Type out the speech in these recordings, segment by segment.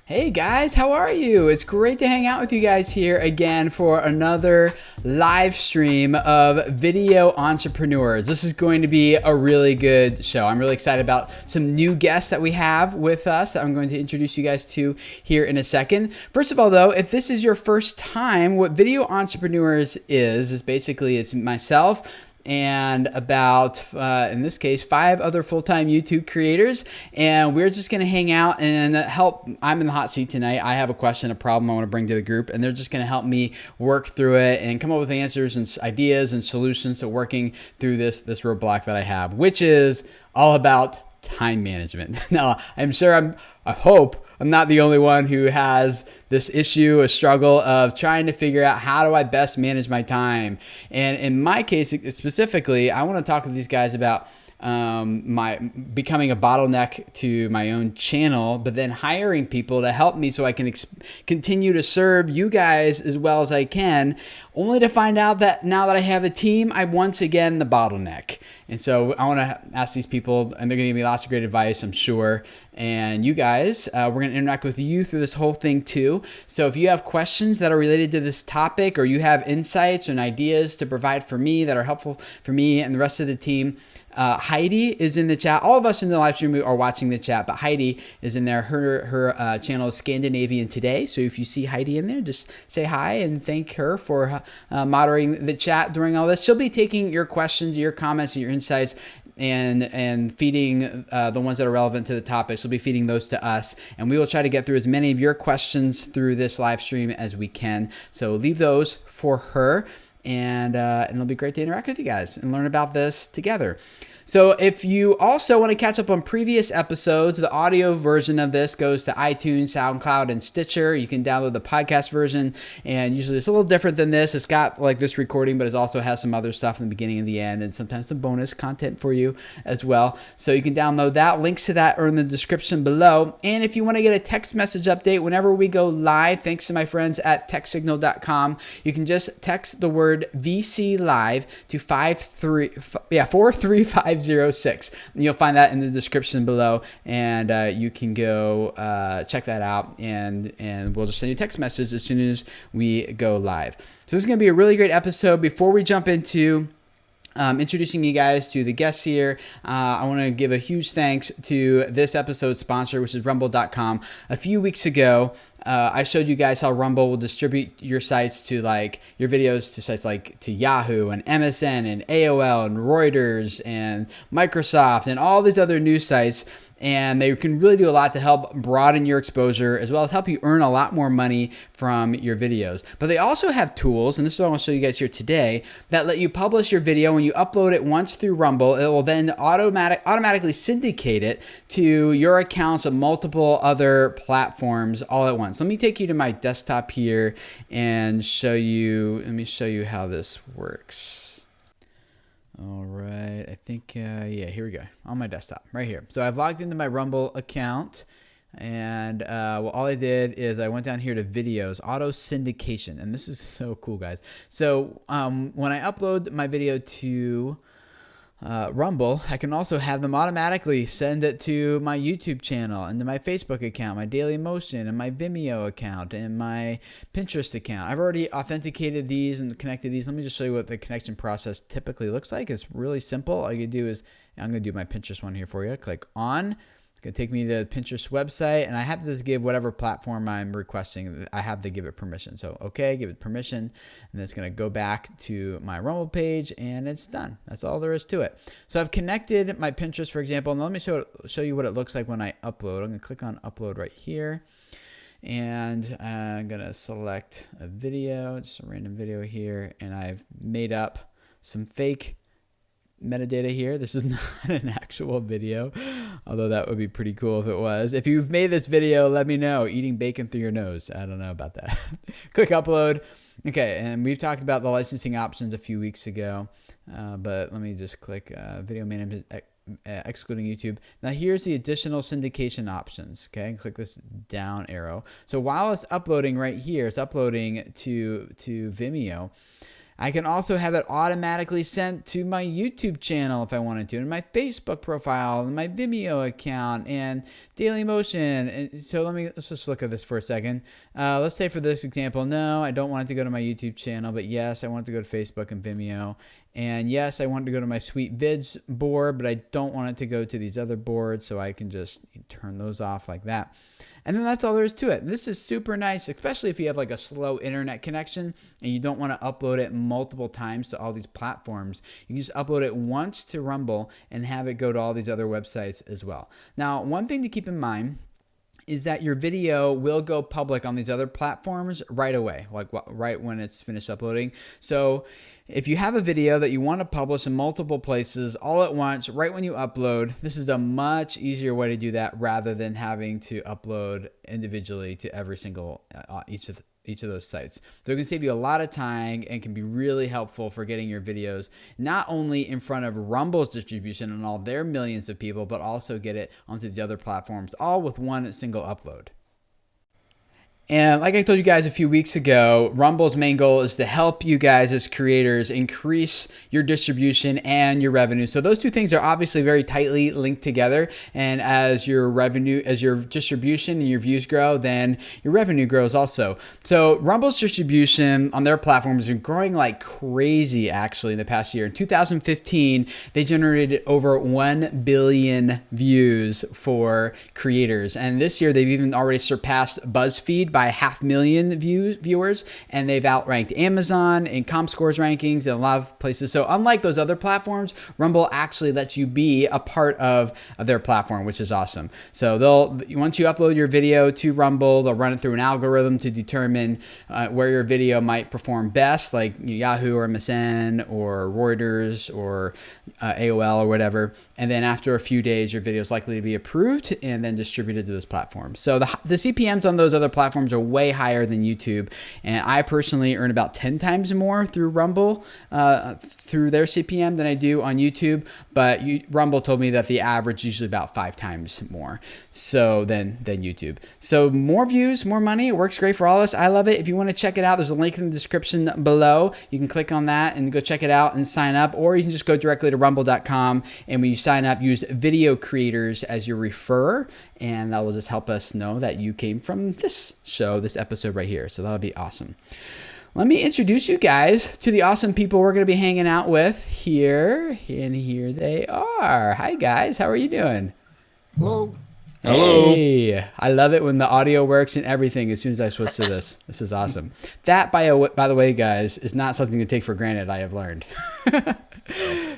Hey guys, how are you? It's great to hang out with you guys here again for another live stream of Video Entrepreneurs. This is going to be a really good show. I'm really excited about some new guests that we have with us that I'm going to introduce you guys to here in a second. First of all though, if this is your first time, what Video Entrepreneurs is basically it's myself and about, in this case, 5 other full-time YouTube creators. And we're just going to hang out and help. I'm in the hot seat tonight. I have a question, a problem I want to bring to the group, and they're just going to help me work through it and come up with answers and ideas and solutions to working through this roadblock that I have, which is all about time management. Now, I hope I'm not the only one who has this issue, a struggle of trying to figure out how do I best manage my time. And in my case specifically, I want to talk with these guys about my becoming a bottleneck to my own channel, but then hiring people to help me so I can continue to serve you guys as well as I can, only to find out that now that I have a team, I'm once again the bottleneck. And so I want to ask these people, and they're going to give me lots of great advice, I'm sure. And you guys, we're going to interact with you through this whole thing too. So if you have questions that are related to this topic, or you have insights and ideas to provide for me that are helpful for me and the rest of the team, Heidi is in the chat. All of us in the live stream are watching the chat, but Heidi is in there. Her channel is Scandinavian Today. So if you see Heidi in there, just say hi and thank her for moderating the chat during all this. She'll be taking your questions, your comments, and your insights and feeding the ones that are relevant to the topic. She'll be feeding those to us, and we will try to get through as many of your questions through this live stream as we can. So leave those for her. And it'll be great to interact with you guys and learn about this together. So if you also want to catch up on previous episodes, the audio version of this goes to iTunes, SoundCloud, and Stitcher. You can download the podcast version, and usually it's a little different than this. It's got like this recording, but it also has some other stuff in the beginning and the end, and sometimes some bonus content for you as well. So you can download that. Links to that are in the description below. And if you want to get a text message update whenever we go live, thanks to my friends at techsignal.com, you can just text the word VC Live to 43506. And you'll find that in the description below, and you can go check that out, and we'll just send you a text message as soon as we go live. So this is going to be a really great episode. Before we jump into introducing you guys to the guests here, I want to give a huge thanks to this episode's sponsor, which is rumble.com. A few weeks ago, I showed you guys how Rumble will distribute your sites to your videos to sites like to Yahoo and MSN and AOL and Reuters and Microsoft and all these other news sites. And they can really do a lot to help broaden your exposure as well as help you earn a lot more money from your videos. But they also have tools, and this is what I want to show you guys here today, that let you publish your video. When you upload it once through Rumble, it will then automatically syndicate it to your accounts of multiple other platforms all at once. Let me take you to my desktop here and let me show you how this works. All right, I think, yeah, here we go, on my desktop, right here. So I've logged into my Rumble account, and all I did is I went down here to videos, auto syndication, and this is so cool, guys. So when I upload my video to Rumble, I can also have them automatically send it to my YouTube channel and to my Facebook account, my Daily Motion, and my Vimeo account, and my Pinterest account. I've already authenticated these and connected these. Let me just show you what the connection process typically looks like. It's really simple. All you do is, I'm going to do my Pinterest one here for you. Click on. It's going to take me to the Pinterest website, and I have to give whatever platform I'm requesting. I have to give it permission. So, okay, give it permission, and it's going to go back to my Rumble page, and it's done. That's all there is to it. So I've connected my Pinterest, for example, and let me show you what it looks like when I upload. I'm going to click on Upload right here, and I'm going to select a video, just a random video here, and I've made up some fake metadata here. This is not an actual video, although that would be pretty cool if it was. If you've made this video, let me know. Eating bacon through your nose. I don't know about that. Click upload. Okay, and we've talked about the licensing options a few weeks ago, but let me just click video management excluding YouTube. Now here's the additional syndication options. Okay, click this down arrow. So while it's uploading right here, it's uploading to Vimeo. I can also have it automatically sent to my YouTube channel if I wanted to, and my Facebook profile, and my Vimeo account, and Dailymotion. And so let's just look at this for a second. Let's say for this example, no, I don't want it to go to my YouTube channel, but yes, I want it to go to Facebook and Vimeo. And yes, I want it to go to my Sweet Vids board, but I don't want it to go to these other boards, so I can just turn those off like that. And then that's all there is to it. This is super nice, especially if you have like a slow internet connection and you don't want to upload it multiple times to all these platforms. You can just upload it once to Rumble and have it go to all these other websites as well. Now, one thing to keep in mind is that your video will go public on these other platforms right away, like right when it's finished uploading. So if you have a video that you want to publish in multiple places all at once, right when you upload, this is a much easier way to do that rather than having to upload individually to every single each of those sites. So it can save you a lot of time and can be really helpful for getting your videos not only in front of Rumble's distribution and all their millions of people, but also get it onto the other platforms, all with one single upload. And like I told you guys a few weeks ago, Rumble's main goal is to help you guys as creators increase your distribution and your revenue. So those two things are obviously very tightly linked together. And as your revenue, as your distribution and your views grow, then your revenue grows also. So Rumble's distribution on their platform has been growing like crazy actually in the past year. In 2015, they generated over 1 billion views for creators. And this year, they've even already surpassed BuzzFeed by 500,000 viewers, and they've outranked Amazon in ComScore's rankings in a lot of places. So unlike those other platforms, Rumble actually lets you be a part of their platform, which is awesome. So once you upload your video to Rumble, they'll run it through an algorithm to determine where your video might perform best, like Yahoo or MSN or Reuters or AOL or whatever. And then after a few days, your video is likely to be approved and then distributed to those platforms. So the CPMs on those other platforms are way higher than YouTube. And I personally earn about 10 times more through Rumble, through their CPM than I do on YouTube. But Rumble told me that the average is usually about 5 times more than YouTube. So more views, more money. It works great for all of us. I love it. If you want to check it out, there's a link in the description below. You can click on that and go check it out and sign up. Or you can just go directly to rumble.com. And when you sign up, use Video Creators as your referrer. And that will just help us know that you came from this show, this episode right here. So that'll be awesome. Let me introduce you guys to the awesome people we're going to be hanging out with here. And here they are. Hi, guys. How are you doing? Hello. Hey, I love it when the audio works and everything as soon as I switch to this. This is awesome. That, by the way, guys, is not something to take for granted, I have learned.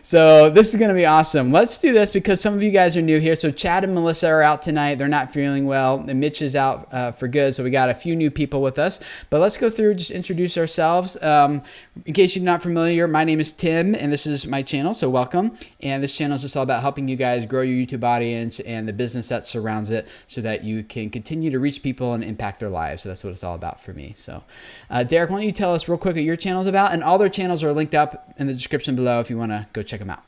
So this is going to be awesome. Let's do this because some of you guys are new here. So Chad and Melissa are out tonight. They're not feeling well. And Mitch is out for good. So we got a few new people with us. But let's go through, just introduce ourselves. In case you're not familiar, my name is Tim, and this is my channel. So welcome. And this channel is just all about helping you guys grow your YouTube audience and the business that surrounds it so that you can continue to reach people and impact their lives. So that's what it's all about for me. So Derek, why don't you tell us real quick what your channel is about? And all their channels are linked up in the description below if you want to go check them out.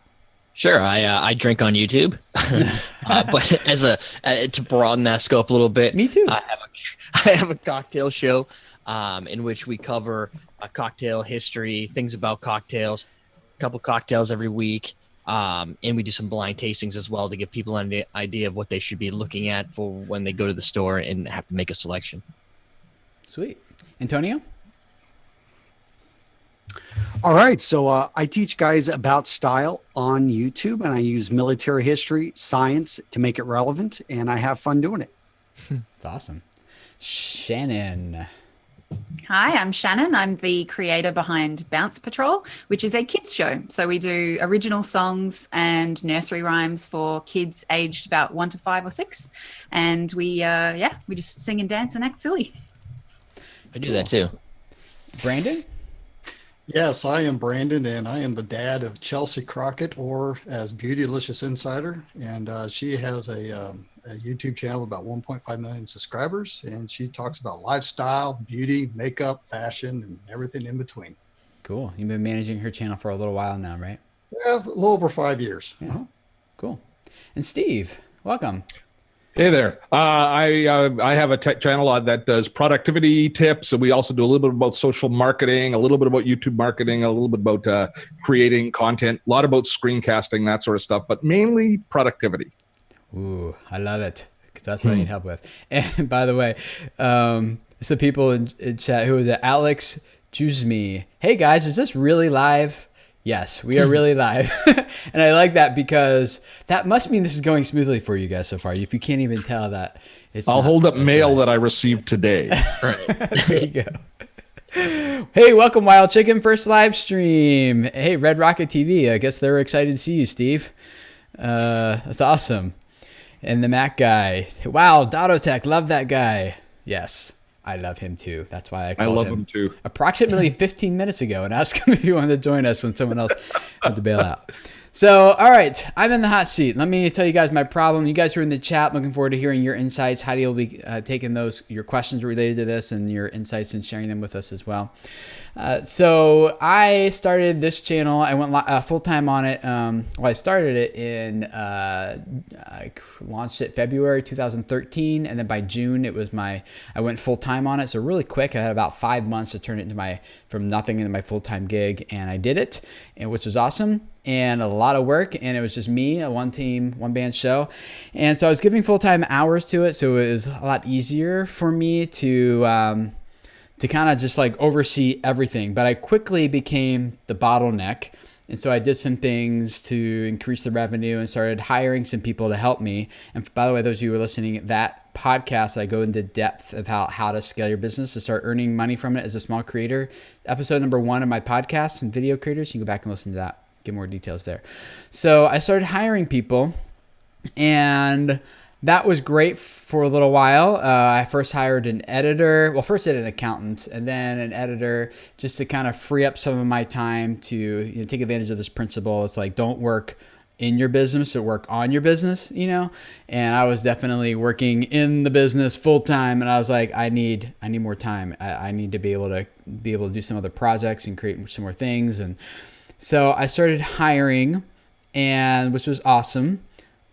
Sure, I drink on YouTube, but to broaden that scope a little bit, me too. I have a cocktail show in which we cover a cocktail history, things about cocktails, a couple cocktails every week, and we do some blind tastings as well to give people an idea of what they should be looking at for when they go to the store and have to make a selection. Sweet. Antonio? All right. So I teach guys about style on YouTube, and I use military history, science to make it relevant, and I have fun doing it. That's awesome. Shannon. Hi, I'm Shannon. I'm the creator behind Bounce Patrol, which is a kids show. So we do original songs and nursery rhymes for kids aged about 1 to 5 or 6. And we just sing and dance and act silly. I do that too. Brandon? Yes, I am Brandon, and I am the dad of Chelsea Crockett, or as Beautylicious Insider. And she has a YouTube channel with about 1.5 million subscribers, and she talks about lifestyle, beauty, makeup, fashion, and everything in between. Cool. You've been managing her channel for a little while now, right? Yeah, a little over 5 years. Yeah. Cool. And Steve, welcome. Hey there. I have a tech channel that does productivity tips, and we also do a little bit about social marketing, a little bit about YouTube marketing, a little bit about creating content, a lot about screencasting, that sort of stuff, but mainly productivity. Ooh, I love it, because that's what I need help with. And by the way, some people in chat, who is it? Alex Juzme. Hey guys, is this really live? Yes, we are really live. And I like that, because that must mean this is going smoothly for you guys so far. If you can't even tell that, I'll hold up mail that I received today. Right. There you go. Hey, welcome, Wild Chicken, first live stream. Hey, Red Rocket TV. I guess they're excited to see you, Steve. That's awesome. And the Mac guy. Wow, Dottotech, love that guy. Yes, I love him too. That's why I love him too. Approximately 15 minutes ago, and asked him if he wanted to join us when someone else had to bail out. So, all right, I'm in the hot seat. Let me tell you guys my problem. You guys who are in the chat, looking forward to hearing your insights. How do you be taking your questions related to this and your insights and sharing them with us as well. So I started this channel. I went full-time on it. I started it I launched it February 2013, and then by June I went full-time on it. So really quick, I had about 5 months to turn it into from nothing into my full-time gig, and I did it, which was awesome and a lot of work. And it was just me, a one band show. And so I was giving full-time hours to it. So it was a lot easier for me to kind of just like oversee everything. But I quickly became the bottleneck. And so I did some things to increase the revenue and started hiring some people to help me. And by the way, those of you who are listening, that podcast, I go into depth about how to scale your business to start earning money from it as a small creator. Episode number 1 of my podcast and video creators, you can go back and listen to that, get more details there. So I started hiring people, and that was great for a little while. I first hired an editor. Well, first I did an accountant, and then an editor, just to kind of free up some of my time to take advantage of this principle. It's like, don't work in your business, or work on your business, And I was definitely working in the business full time, and I was like, I need more time. I need to be able to do some other projects and create some more things. And so I started hiring, which was awesome.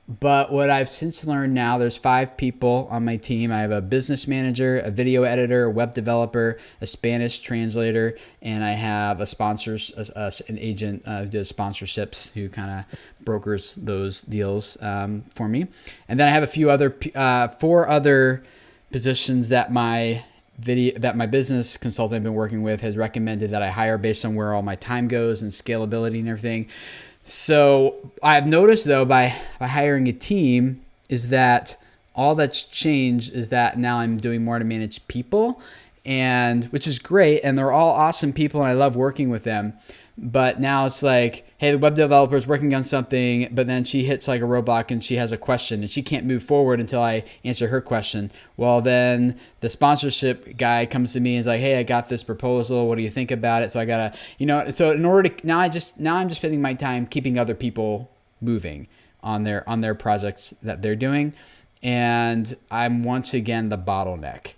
But what I've since learned now, there's 5 people on my team. I have a business manager, a video editor, a web developer, a Spanish translator, and I have an agent who does sponsorships, who kind of brokers those deals for me. And then I have a few other 4 other positions that my business consultant I've been working with has recommended that I hire based on where all my time goes and scalability and everything. So I've noticed, though, by hiring a team, is that all that's changed is that now I'm doing more to manage people, and which is great, and they're all awesome people, and I love working with them. But now it's like, hey, the web developer is working on something, but then she hits like a roadblock and she has a question and she can't move forward until I answer her question. Well, then the sponsorship guy comes to me and is like, hey, I got this proposal. What do you think about it? So I gotta, so in order to, now I'm just spending my time keeping other people moving on their projects that they're doing. And I'm once again the bottleneck,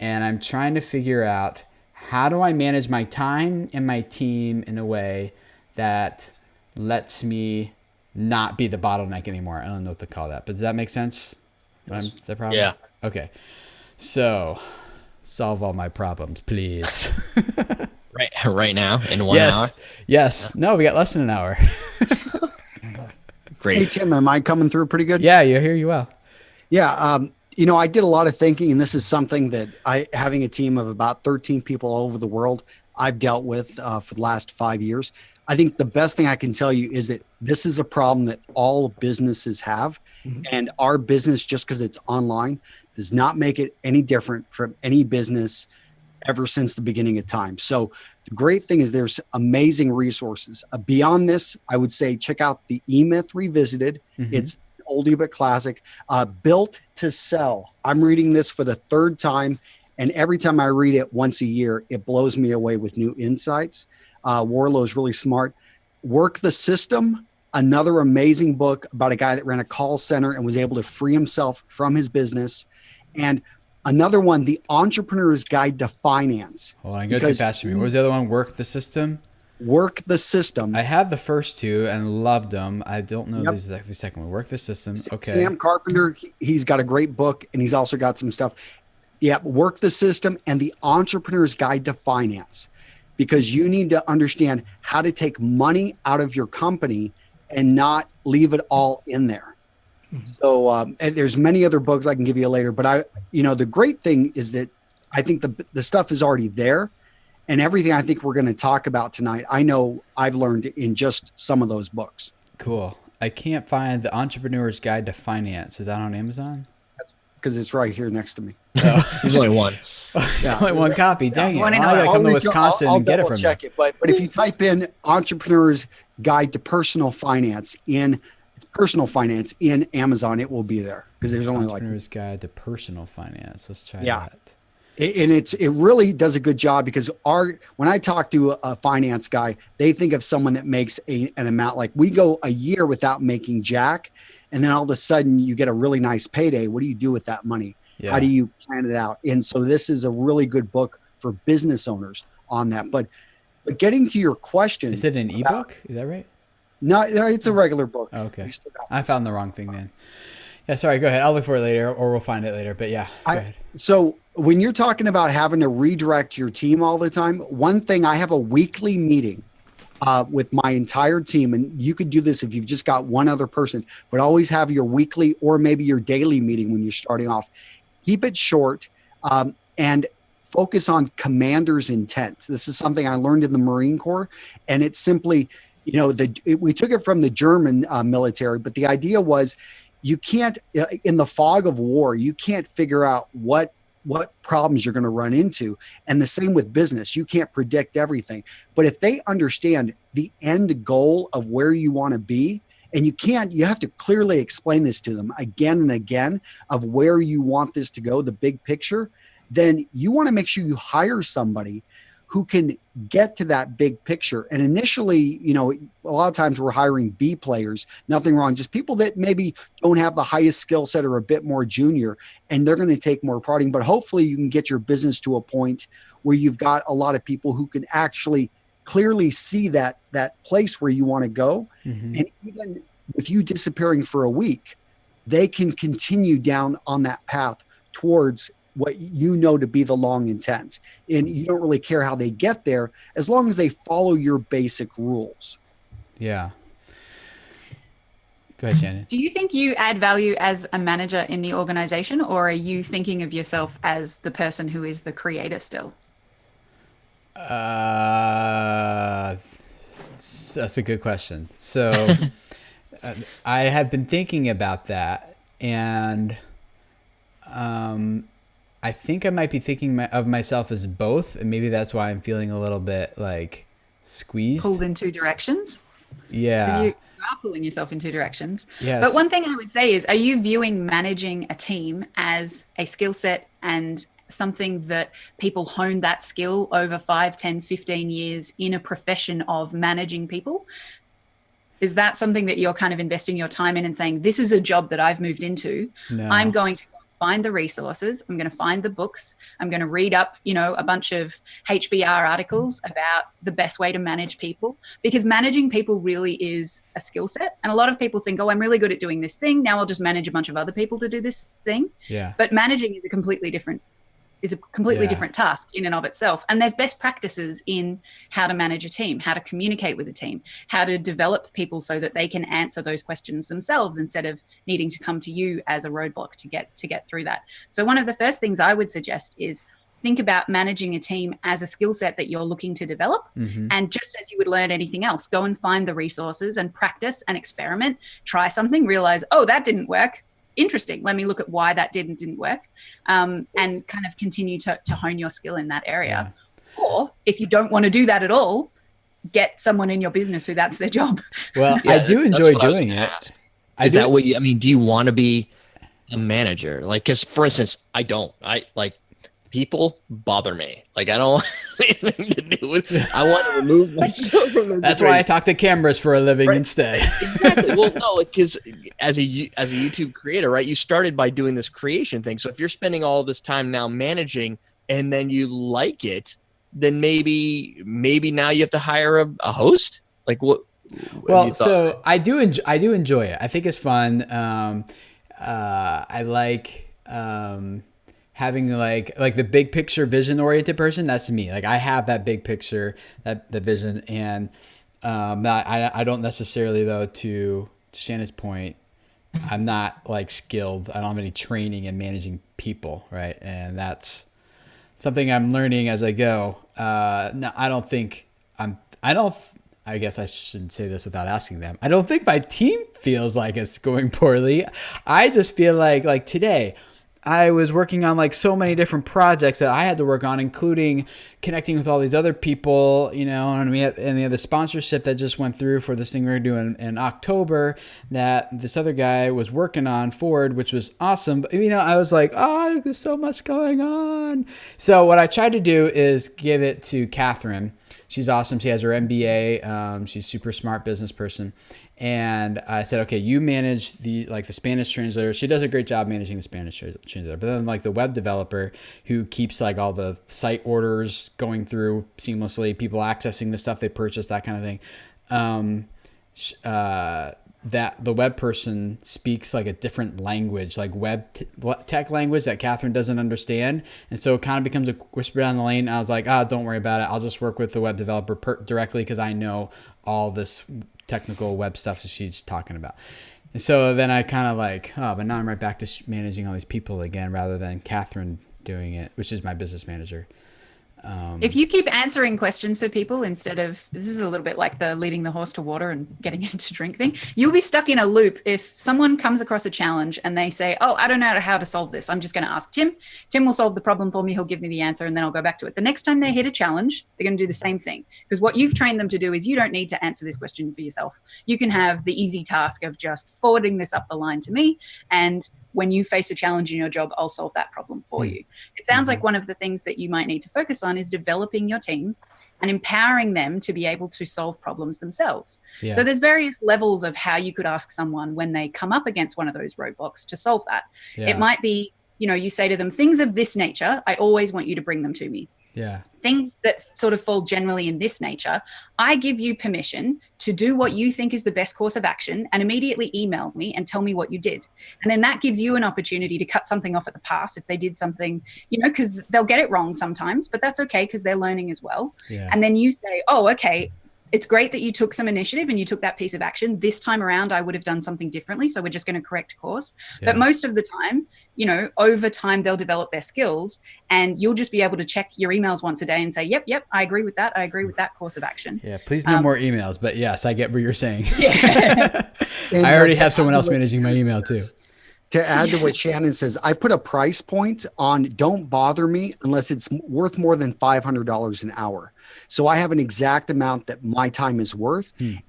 and I'm trying to figure out, how do I manage my time and my team in a way that lets me not be the bottleneck anymore? I don't know what to call that, but does that make sense? Yes. The problem? Yeah. Okay. So solve all my problems, please. Right now in 1 hour. Yes. No, we got less than an hour. Great. Hey, Tim, am I coming through pretty good? Yeah, you hear you well. Yeah. I did a lot of thinking, and this is something that having a team of about 13 people all over the world, I've dealt with for the last 5 years. I think the best thing I can tell you is that this is a problem that all businesses have. Mm-hmm. And our business, just because it's online, does not make it any different from any business ever since the beginning of time. So the great thing is there's amazing resources. Beyond this, I would say check out the E-Myth Revisited. Mm-hmm. It's oldie but classic. Built to Sell. I'm reading this for the 3rd time, and every time I read it once a year, it blows me away with new insights. Warlow's really smart. Work the System, another amazing book about a guy that ran a call center and was able to free himself from his business. And another one, The Entrepreneur's Guide to Finance. Hold on, go too fast for me. What was the other one? Work the System? Work the System. I had the first two and loved them. I don't know Yep. the second one. Work the System. Okay. Sam Carpenter, he's got a great book, and he's also got some stuff. Yeah, Work the System and The Entrepreneur's Guide to Finance, because you need to understand how to take money out of your company and not leave it all in there. So and there's many other books I can give you later, but the great thing is that I think the stuff is already there, and everything I think we're going to talk about tonight, I know I've learned in just some of those books. Cool. I can't find The Entrepreneur's Guide to Finance. Is that on Amazon? That's because it's right here next to me. There's only one. It's only one copy. Dang it. One I in a gotta row. come to Wisconsin and get it from check you. it. But if you type in Entrepreneur's Guide to Personal Finance in Amazon, it will be there, because there's only like, Entrepreneur's Guide to Personal Finance. Let's try Yeah. that. and it really does a good job, because when I talk to a finance guy, they think of someone that makes an amount, like we go a year without making jack, and then all of a sudden you get a really nice payday. What do you do with that money? Yeah. How do you plan it out? And so this is a really good book for business owners on that. But getting to your question, Is it an ebook? Is that right? no, it's a regular book. Oh, okay. You still got I this. found the wrong thing then. Yeah, sorry. Go ahead. I'll look for it later, or we'll find it later. But yeah, go ahead. So when you're talking about having to redirect your team all the time, one thing, I have a weekly meeting with my entire team, and you could do this if you've just got one other person, but always have your weekly or maybe your daily meeting when you're starting off. Keep it short and focus on commander's intent. This is something I learned in the Marine Corps, and it's simply, we took it from the German military, but the idea was, you can't, in the fog of war, you can't figure out what problems you're going to run into. And the same with business. You can't predict everything. But if they understand the end goal of where you want to be, and you have to clearly explain this to them again and again of where you want this to go, the big picture, then you want to make sure you hire somebody who can get to that big picture. And initially, a lot of times we're hiring B players, nothing wrong, just people that maybe don't have the highest skill set or a bit more junior, and they're going to take more prodding. But hopefully you can get your business to a point where you've got a lot of people who can actually clearly see that place where you want to go. Mhm. And even with you disappearing for a week, they can continue down on that path towards what you know to be the long intent. And you don't really care how they get there, as long as they follow your basic rules. Yeah. Go ahead, Shannon. Do you think you add value as a manager in the organization, or are you thinking of yourself as the person who is the creator still? That's a good question. So I have been thinking about that, and I think I might be thinking of myself as both, and maybe that's why I'm feeling a little bit like squeezed. Pulled in two directions? Yeah. Because you are pulling yourself in two directions. Yes. But one thing I would say is, are you viewing managing a team as a skill set and something that people hone that skill over 5, 10, 15 years in a profession of managing people? Is that something that you're kind of investing your time in and saying, this is a job that I've moved into. No. I'm going to find the resources. I'm going to find the books. I'm going to read up, a bunch of HBR articles about the best way to manage people, because managing people really is a skill set. And a lot of people think, oh, I'm really good at doing this thing. Now I'll just manage a bunch of other people to do this thing. Yeah. But managing is a completely different different task in and of itself. And there's best practices in how to manage a team, how to communicate with a team, how to develop people so that they can answer those questions themselves instead of needing to come to you as a roadblock to get through that. So one of the first things I would suggest is think about managing a team as a skill set that you're looking to develop. Mm-hmm. And just as you would learn anything else, go and find the resources and practice and experiment, try something, realize, oh, that didn't work. Interesting. Let me look at why that didn't work, and kind of continue to hone your skill in that area. Yeah. Or if you don't want to do that at all, get someone in your business who that's their job. Well, I do enjoy doing it. Is that what you, do you want to be a manager? Like, cause for instance, people bother me. Like, I don't want anything to do with it. I want to remove myself from the That's why I talk to cameras for a living instead. Exactly. Well, no, because as a YouTube creator, right, you started by doing this creation thing. So if you're spending all this time now managing and then you like it, then maybe now you have to hire a host. Like what? Well, so I do enjoy it. I think it's fun. I like having like the big picture vision oriented person. That's me. Like I have that big picture, that vision, and I don't necessarily, though, to Shannon's point, I'm not like skilled. I don't have any training in managing people, right? And that's something I'm learning as I go. No, I don't think I guess I shouldn't say this without asking them. I don't think my team feels like it's going poorly. I just feel like today I was working on like so many different projects that I had to work on, including connecting with all these other people, and we had the sponsorship that just went through for this thing we were doing in October that this other guy was working on Ford, which was awesome. But, I was like, oh, there's so much going on. So what I tried to do is give it to Catherine. She's awesome. She has her MBA. She's a super smart business person. And I said, okay, you manage the Spanish translator. She does a great job managing the Spanish translator. But then like the web developer who keeps like all the site orders going through seamlessly, people accessing the stuff they purchased, that kind of thing. That the web person speaks like a different language, like tech language that Catherine doesn't understand. And so it kind of becomes a whisper down the lane. I was like, don't worry about it. I'll just work with the web developer directly because I know all this technical web stuff that she's talking about. And so then I kind of but now I'm right back to managing all these people again rather than Catherine doing it, which is my business manager. If you keep answering questions for people instead of, this is a little bit like the leading the horse to water and getting it to drink thing, you'll be stuck in a loop. If someone comes across a challenge and they say, I don't know how to solve this, I'm just going to ask Tim. Tim will solve the problem for me. He'll give me the answer and then I'll go back to it. The next time they hit a challenge, they're going to do the same thing. Because what you've trained them to do is you don't need to answer this question for yourself. You can have the easy task of just forwarding this up the line to me, and when you face a challenge in your job, I'll solve that problem for you. It sounds like one of the things that you might need to focus on is developing your team and empowering them to be able to solve problems themselves. Yeah. So there's various levels of how you could ask someone when they come up against one of those roadblocks to solve that. Yeah. It might be, you say to them, things of this nature, I always want you to bring them to me. Yeah. Things that sort of fall generally in this nature, I give you permission to do what you think is the best course of action and immediately email me and tell me what you did. And then that gives you an opportunity to cut something off at the pass if they did something, because they'll get it wrong sometimes, but that's okay because they're learning as well. Yeah. And then you say, okay, it's great that you took some initiative and you took that piece of action. This time around, I would have done something differently. So we're just going to correct course. Yeah. But most of the time, over time, they'll develop their skills and you'll just be able to check your emails once a day and say, yep, I agree with that. I agree with that course of action. Yeah, please no more emails. But yes, I get what you're saying. Yeah. I already have someone else managing my email too. To add to what Shannon says, I put a price point on don't bother me unless it's worth more than $500 an hour. So I have an exact amount that my time is worth. And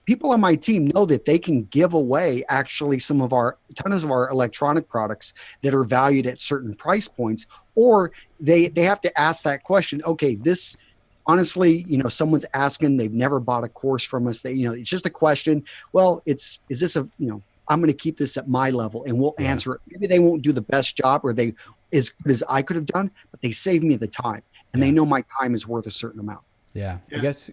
people on my team know that they can give away actually tons of our electronic products that are valued at certain price points, or they have to ask that question. Okay, this honestly, someone's asking, they've never bought a course from us. It's just a question. Well, is this I'm going to keep this at my level and we'll answer it. Maybe they won't do the best job or they as good as I could have done, but they save me the time and they know my time is worth a certain amount. Yeah. I guess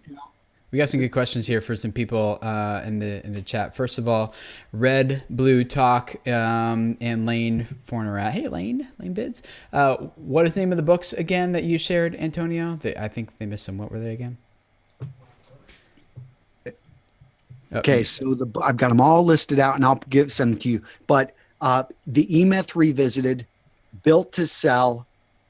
we got some good questions here for some people in the chat. First of all, Red Blue Talk and Lane Fornerat. Hey, Lane Bids. What is the name of the books again that you shared, Antonio? I think they missed some. What were they again? Okay, so I've got them all listed out, and I'll send them to you. But the E-Myth Revisited, Built to Sell,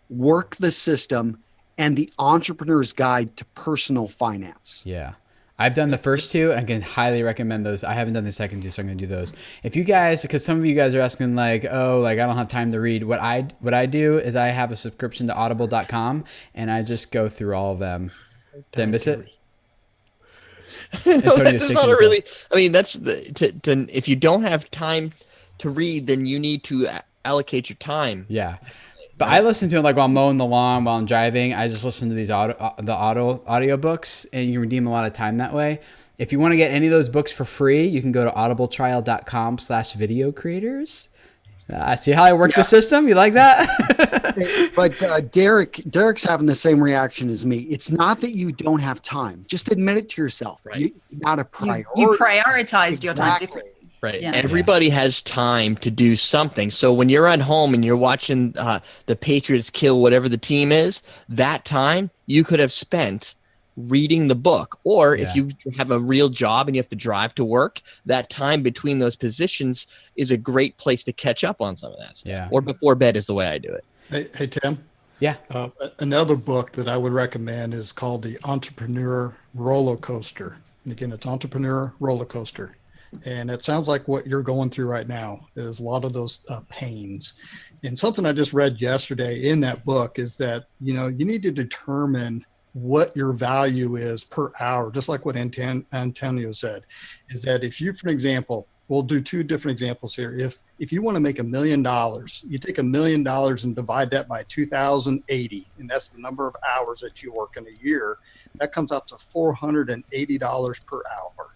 Work the System, and the Entrepreneur's Guide to Personal Finance. Yeah. I've done the first two and I can highly recommend those. I haven't done the second two, so I'm going to do those. If you guys, because some of you guys are asking I don't have time to read. What I do is I have a subscription to audible.com and I just go through all of them. Did I miss it? No, that's not really. I mean, that's if you don't have time to read, then you need to allocate your time. Yeah. But I listen to it while I'm mowing the lawn, while I'm driving. I just listen to these audiobooks, and you can redeem a lot of time that way. If you want to get any of those books for free, you can go to audibletrial.com/video creators. I see how I work the system. You like that? But Derek's having the same reaction as me. It's not that you don't have time. Just admit it to yourself. Right. It's not a priority. You prioritized your time differently. Right. Yeah. Everybody has time to do something. So when you're at home and you're watching the Patriots kill whatever the team is, that time you could have spent reading the book. Or if you have a real job and you have to drive to work, that time between those positions is a great place to catch up on some of that stuff. Yeah. Or before bed is the way I do it. Hey Tim. Yeah. Another book that I would recommend is called The Entrepreneur Roller Coaster. And again, it's Entrepreneur Roller Coaster. And it sounds like what you're going through right now is a lot of those pains. And something I just read yesterday in that book is that, you need to determine what your value is per hour, just like what Antonio said, is that if you, for example, we'll do two different examples here. If you want to make $1 million, you take $1 million and divide that by 2,080, and that's the number of hours that you work in a year. That comes out to $480 per hour,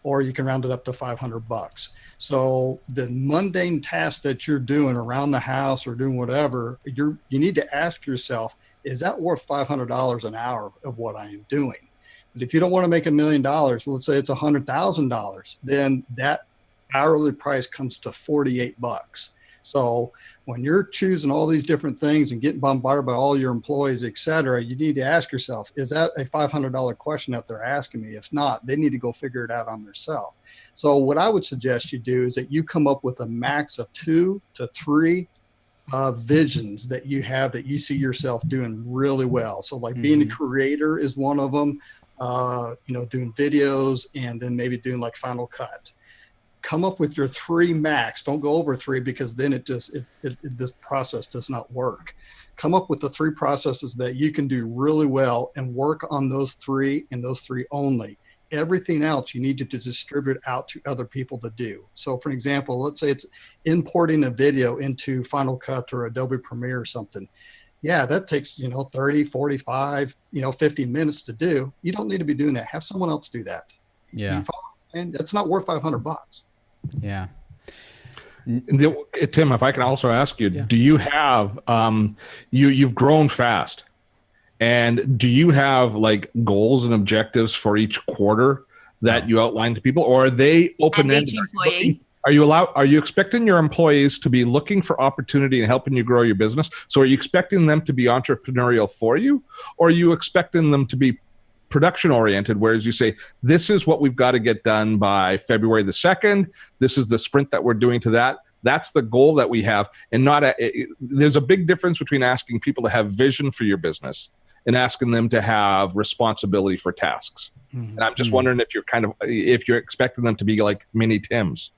or you can round it up to $500. So the mundane tasks that you're doing around the house or doing whatever, you need to ask yourself, is that worth $500 an hour of what I am doing? But if you don't want to make $1 million, let's say it's $100,000, then that hourly price comes to $48. So when you're choosing all these different things and getting bombarded by all your employees, et cetera, you need to ask yourself, is that a $500 question that they're asking me? If not, they need to go figure it out on themselves. So what I would suggest you do is that you come up with a max of 2 to 3 visions that you have that you see yourself doing really well. So like being a creator is one of them, doing videos and then maybe doing like Final Cut. Come up with your 3 max. Don't go over 3 because then this process does not work. Come up with the 3 processes that you can do really well and work on those 3 and those 3 only. Everything else you need to distribute out to other people to do. So for example, let's say it's importing a video into Final Cut or Adobe Premiere or something. Yeah, that takes, 30, 45, 50 minutes to do. You don't need to be doing that. Have someone else do that. Yeah. And it's not worth $500. Yeah. Tim, if I can also ask you, do you have, you've grown fast, and do you have like goals and objectives for each quarter that you outline to people, or are they open-ended? Are you expecting your employees to be looking for opportunity and helping you grow your business? So are you expecting them to be entrepreneurial for you, or are you expecting them to be production oriented, whereas you say, this is what we've got to get done by February the 2nd. This is the sprint that we're doing to that. That's the goal that we have. And there's a big difference between asking people to have vision for your business and asking them to have responsibility for tasks. Mm-hmm. And I'm just wondering if you're expecting them to be like mini Tims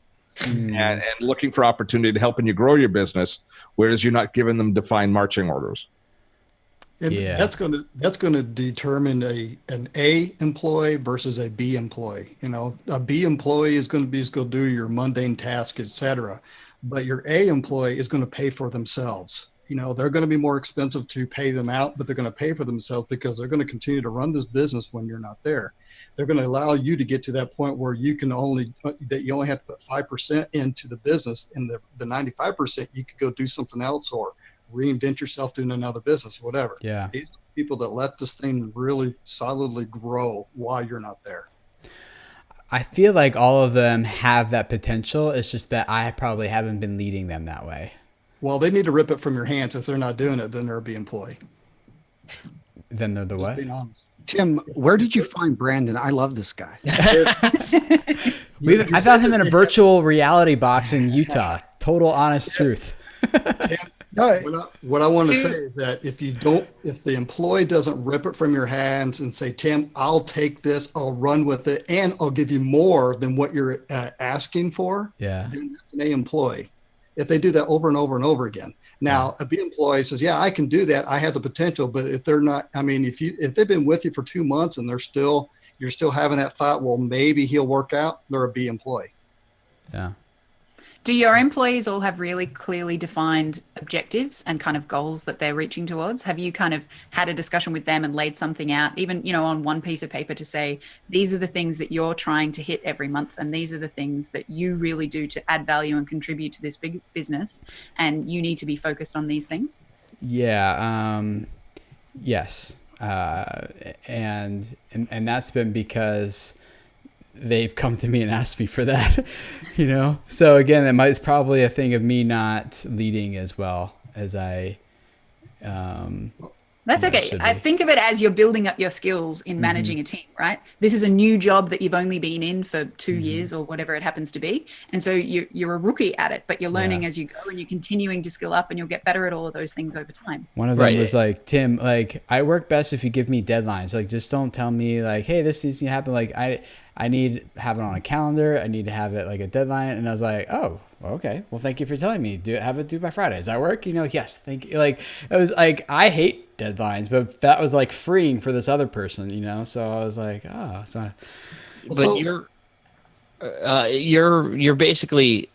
and looking for opportunity to helping you grow your business, whereas you're not giving them defined marching orders. And that's going to determine an A employee versus a B employee. A B employee is going to do your mundane tasks, etc. But your A employee is going to pay for themselves. They're going to be more expensive to pay them out, but they're going to pay for themselves because they're going to continue to run this business when you're not there. They're going to allow you to get to that point where you only have to put 5% into the business, and the 95% you could go do something else or reinvent yourself doing another business, whatever. Yeah. These are people that let this thing really solidly grow while you're not there. I feel like all of them have that potential. It's just that I probably haven't been leading them that way. Well, they need to rip it from your hands. If they're not doing it, then they're a B employee. Then they're the what? Being honest. Tim, where did you find Brandon? I love this guy. I found him in a virtual reality box in Utah. Total honest truth. What I want to say is that if the employee doesn't rip it from your hands and say, Tim, I'll take this, I'll run with it, and I'll give you more than what you're asking for, then that's an A employee. If they do that over and over and over again. Now, a B employee says, yeah, I can do that. I have the potential. But if they're not, if they've been with you for 2 months and you're still having that thought, well, maybe he'll work out, they're a B employee. Yeah. Do your employees all have really clearly defined objectives and kind of goals that they're reaching towards? Have you kind of had a discussion with them and laid something out, even, on one piece of paper to say, these are the things that you're trying to hit every month, and these are the things that you really do to add value and contribute to this big business, and you need to be focused on these things? Yeah. Yes. And that's been because they've come to me and asked me for that, So again, it's probably a thing of me not leading as well as I. That's okay. I think of it as you're building up your skills in managing a team, right? This is a new job that you've only been in for 2 years or whatever it happens to be. And so you're a rookie at it, but you're learning as you go, and you're continuing to skill up, and you'll get better at all of those things over time. One of them was like, Tim, like, I work best if you give me deadlines. Like, just don't tell me like, hey, this needs to happen. Like, I need to have it on a calendar. I need to have it like a deadline. And I was like, oh, okay. Well, thank you for telling me. Have it due by Friday. Does that work? Yes. Thank you. Like, it was like, I hate deadlines, but that was like freeing for this other person, So I was like, oh, it's not. But you're basically,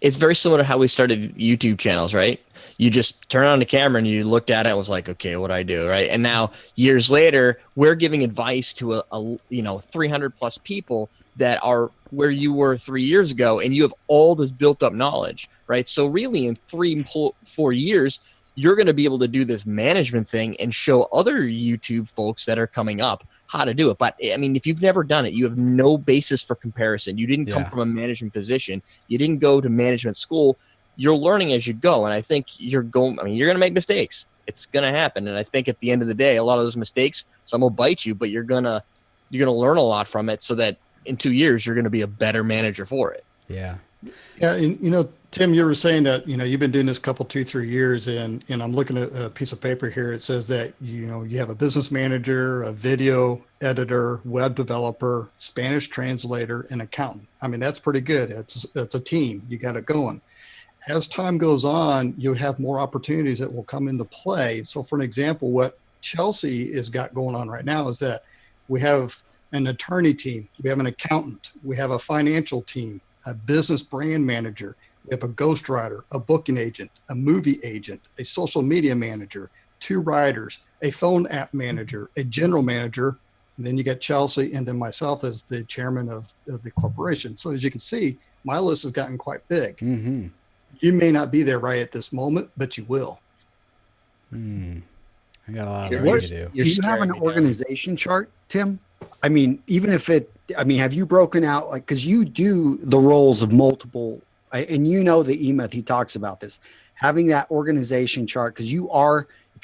it's very similar to how we started YouTube channels, right? You just turn on the camera and you looked at it and was like, okay, what do I do, right? And now years later, we're giving advice to a 300 plus people that are where you were 3 years ago, and you have all this built up knowledge, right? So really in 3-4 years, you're going to be able to do this management thing and show other YouTube folks that are coming up how to do it. But I mean, if you've never done it, you have no basis for comparison. You didn't come from a management position. You didn't go to management school. You're learning as you go. And I think you're going to make mistakes. It's going to happen. And I think at the end of the day, a lot of those mistakes, some will bite you, but you're going to learn a lot from it, so that in 2 years, you're going to be a better manager for it. Yeah. Yeah. And, Tim, you were saying that, you've been doing this 2-3 years, and I'm looking at a piece of paper here. It says that, you have a business manager, a video editor, web developer, Spanish translator, and accountant. I mean, that's pretty good. It's a team. You got it going. As time goes on, you'll have more opportunities that will come into play. So for an example, what Chelsea has got going on right now is that we have an attorney team, we have an accountant, we have a financial team, a business brand manager, we have a ghostwriter, a booking agent, a movie agent, a social media manager, 2 writers, a phone app manager, a general manager, and then you got Chelsea, and then myself as the chairman of the corporation. So as you can see, my list has gotten quite big. Mm-hmm. You may not be there right at this moment, but you will. I got a lot of work to do. Do you have an organization chart, Tim? I mean, have you broken out, like, because you do the roles of multiple, and the E-Myth, he talks about this, having that organization chart, because if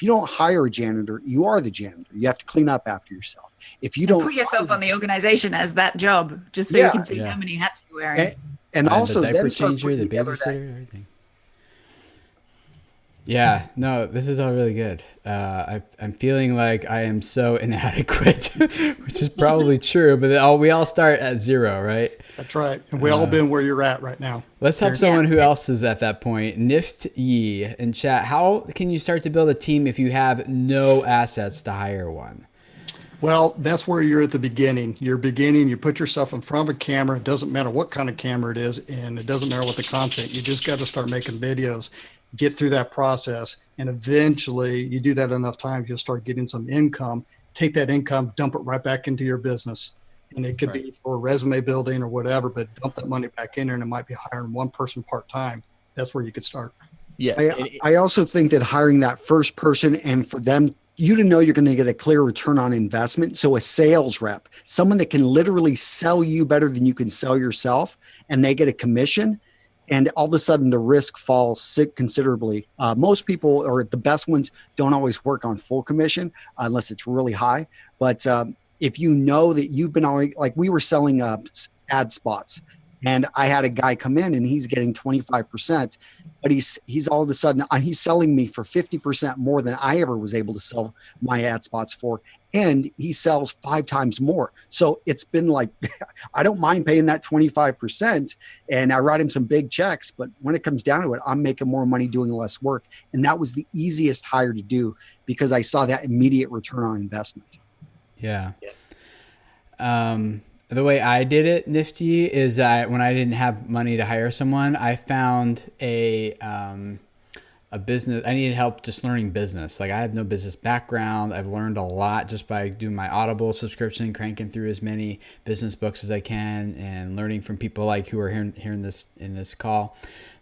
you don't hire a janitor, you are the janitor. You have to clean up after yourself. If you don't put yourself on the organization as that job, just so you can see how many hats you're wearing. And also the diaper then start changer, the babysitter, everything. Yeah, no, this is all really good. I'm feeling like I am so inadequate, which is probably true, but we all start at 0, right? That's right. And we all been where you're at right now. Let's help someone who else is at that point. Nift Yi in chat, how can you start to build a team if you have no assets to hire one? Well, that's where you're at the beginning. You put yourself in front of a camera. It doesn't matter what kind of camera it is, and it doesn't matter what the content. You just got to start making videos, get through that process, and eventually you do that enough times, you'll start getting some income. Take that income, dump it right back into your business. And it could be for resume building or whatever, but dump that money back in there, and it might be hiring one person part-time. That's where you could start. Yeah. I also think that hiring that first person, and for them, you to know you're going to get a clear return on investment. So a sales rep, someone that can literally sell you better than you can sell yourself, and they get a commission, and all of a sudden the risk falls considerably. Most people, or the best ones, don't always work on full commission unless it's really high. But if you know that you've been on, like we were selling ad spots, and I had a guy come in and he's getting 25%, but he's all of a sudden, he's selling me for 50% more than I ever was able to sell my ad spots for. And he sells 5 times more. So it's been like, I don't mind paying that 25%, and I write him some big checks, but when it comes down to it, I'm making more money doing less work. And that was the easiest hire to do because I saw that immediate return on investment. Yeah. The way I did it, Nifty, is that when I didn't have money to hire someone, I found a business. I needed help just learning business. Like I have no business background. I've learned a lot just by doing my Audible subscription, cranking through as many business books as I can, and learning from people like who are here in this call.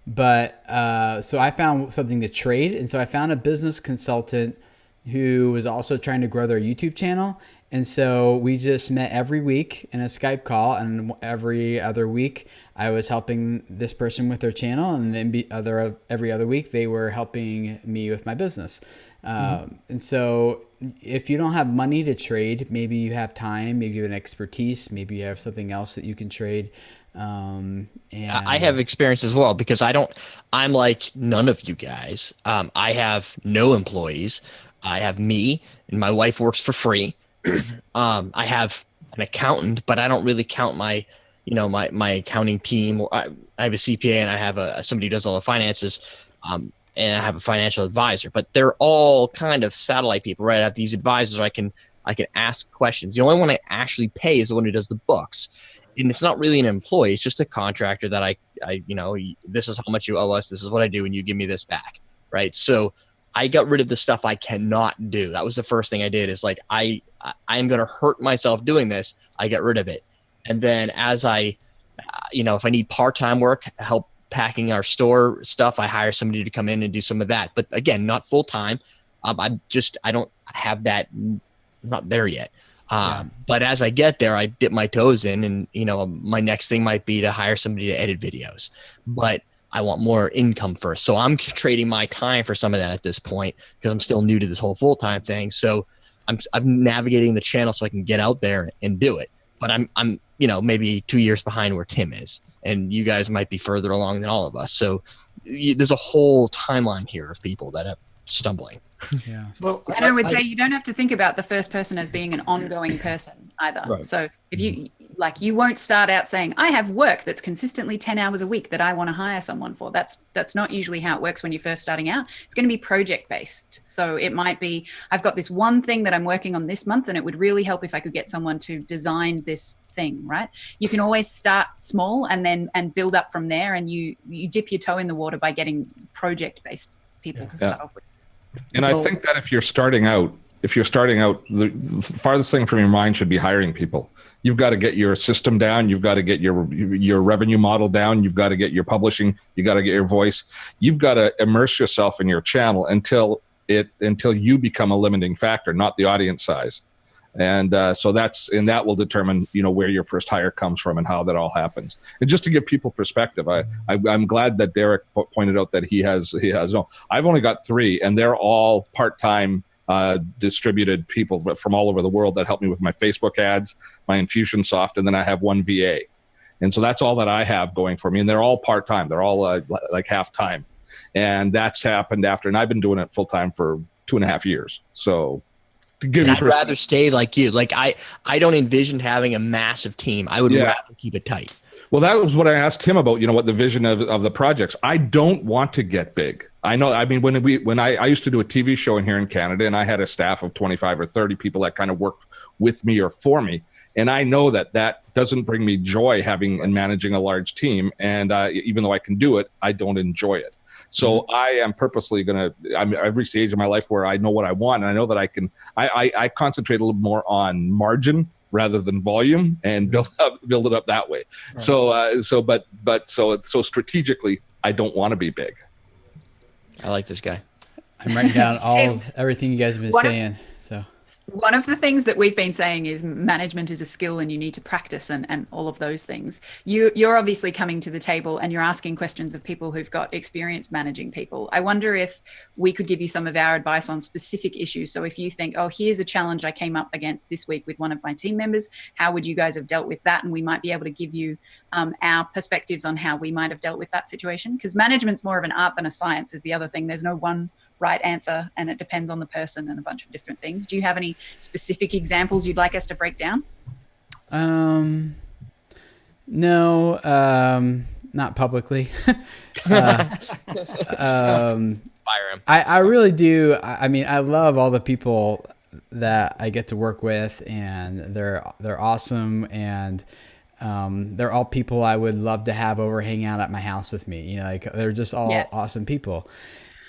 But so I found something to trade, and so I found a business consultant who was also trying to grow their YouTube channel. And so we just met every week in a Skype call, and every other week I was helping this person with their channel, and then every other week they were helping me with my business. And so if you don't have money to trade, maybe you have time, maybe you have an expertise, maybe you have something else that you can trade. And I have experience as well, because I'm like none of you guys. I have no employees. I have me, and my wife works for free. I have an accountant, but I don't really count my accounting team. I have a CPA, and I have somebody who does all the finances, and I have a financial advisor. But they're all kind of satellite people, right? I have these advisors I can ask questions. The only one I actually pay is the one who does the books, and it's not really an employee. It's just a contractor that I this is how much you owe us. This is what I do, and you give me this back, right? So I got rid of the stuff I cannot do. That was the first thing I did, is like, I'm going to hurt myself doing this. I get rid of it. And then as if I need part-time work, help packing our store stuff, I hire somebody to come in and do some of that. But again, not full-time. I don't have that. I'm not there yet. But as I get there, I dip my toes in, and, my next thing might be to hire somebody to edit videos. But I want more income first. So I'm trading my time for some of that at this point, because I'm still new to this whole full-time thing. So I'm navigating the channel so I can get out there and do it. But I'm maybe 2 years behind where Tim is, and you guys might be further along than all of us. So there's a whole timeline here of people that have stumbling. Yeah. Well, And I would say you don't have to think about the first person as being an ongoing person either. Right. So if you won't start out saying, I have work that's consistently 10 hours a week that I want to hire someone for. That's not usually how it works when you're first starting out. It's going to be project based. So it might be, I've got this one thing that I'm working on this month, and it would really help if I could get someone to design this thing, right? You can always start small and build up from there. And you dip your toe in the water by getting project based people to start off with. And I think that if you're starting out, the farthest thing from your mind should be hiring people. You've got to get your system down. You've got to get your revenue model down. You've got to get your publishing. You got to get your voice. You've got to immerse yourself in your channel until you become a limiting factor, not the audience size. And that will determine, where your first hire comes from and how that all happens. And just to give people perspective, I'm glad that Derek pointed out that he has no. I've only got 3, and they're all part-time distributed people from all over the world that help me with my Facebook ads, my Infusionsoft, and then I have 1 VA. And so that's all that I have going for me. And they're all part-time. They're all like half-time. And that's happened after, and I've been doing it full-time for 2.5 years. So I'd rather stay like you. Like I don't envision having a massive team. I would rather keep it tight. Well, that was what I asked him about, what the vision of the projects. I don't want to get big. I know. I mean, when I used to do a TV show in here in Canada, and I had a staff of 25 or 30 people that kind of worked with me or for me. And I know that doesn't bring me joy having and managing a large team. And even though I can do it, I don't enjoy it. So I am purposely I'm every stage of my life where I know what I want, and I know that I concentrate a little more on margin rather than volume, and build it up that way. Right. So strategically, I don't want to be big. I like this guy. I'm writing down everything you guys have been saying. So one of the things that we've been saying is management is a skill, and you need to practice and all of those things. You're obviously coming to the table and you're asking questions of people who've got experience managing people. I wonder if we could give you some of our advice on specific issues. So if you think, oh, here's a challenge I came up against this week with one of my team members, how would you guys have dealt with that? And we might be able to give you our perspectives on how we might have dealt with that situation. Because management's more of an art than a science is the other thing. There's no one right answer, and it depends on the person and a bunch of different things. Do you have any specific examples you'd like us to break down? No, not publicly. Fire him. I really do. I mean, I love all the people that I get to work with, and they're awesome, and they're all people I would love to have over hang out at my house with me. You know, like they're just all Yeah. awesome people.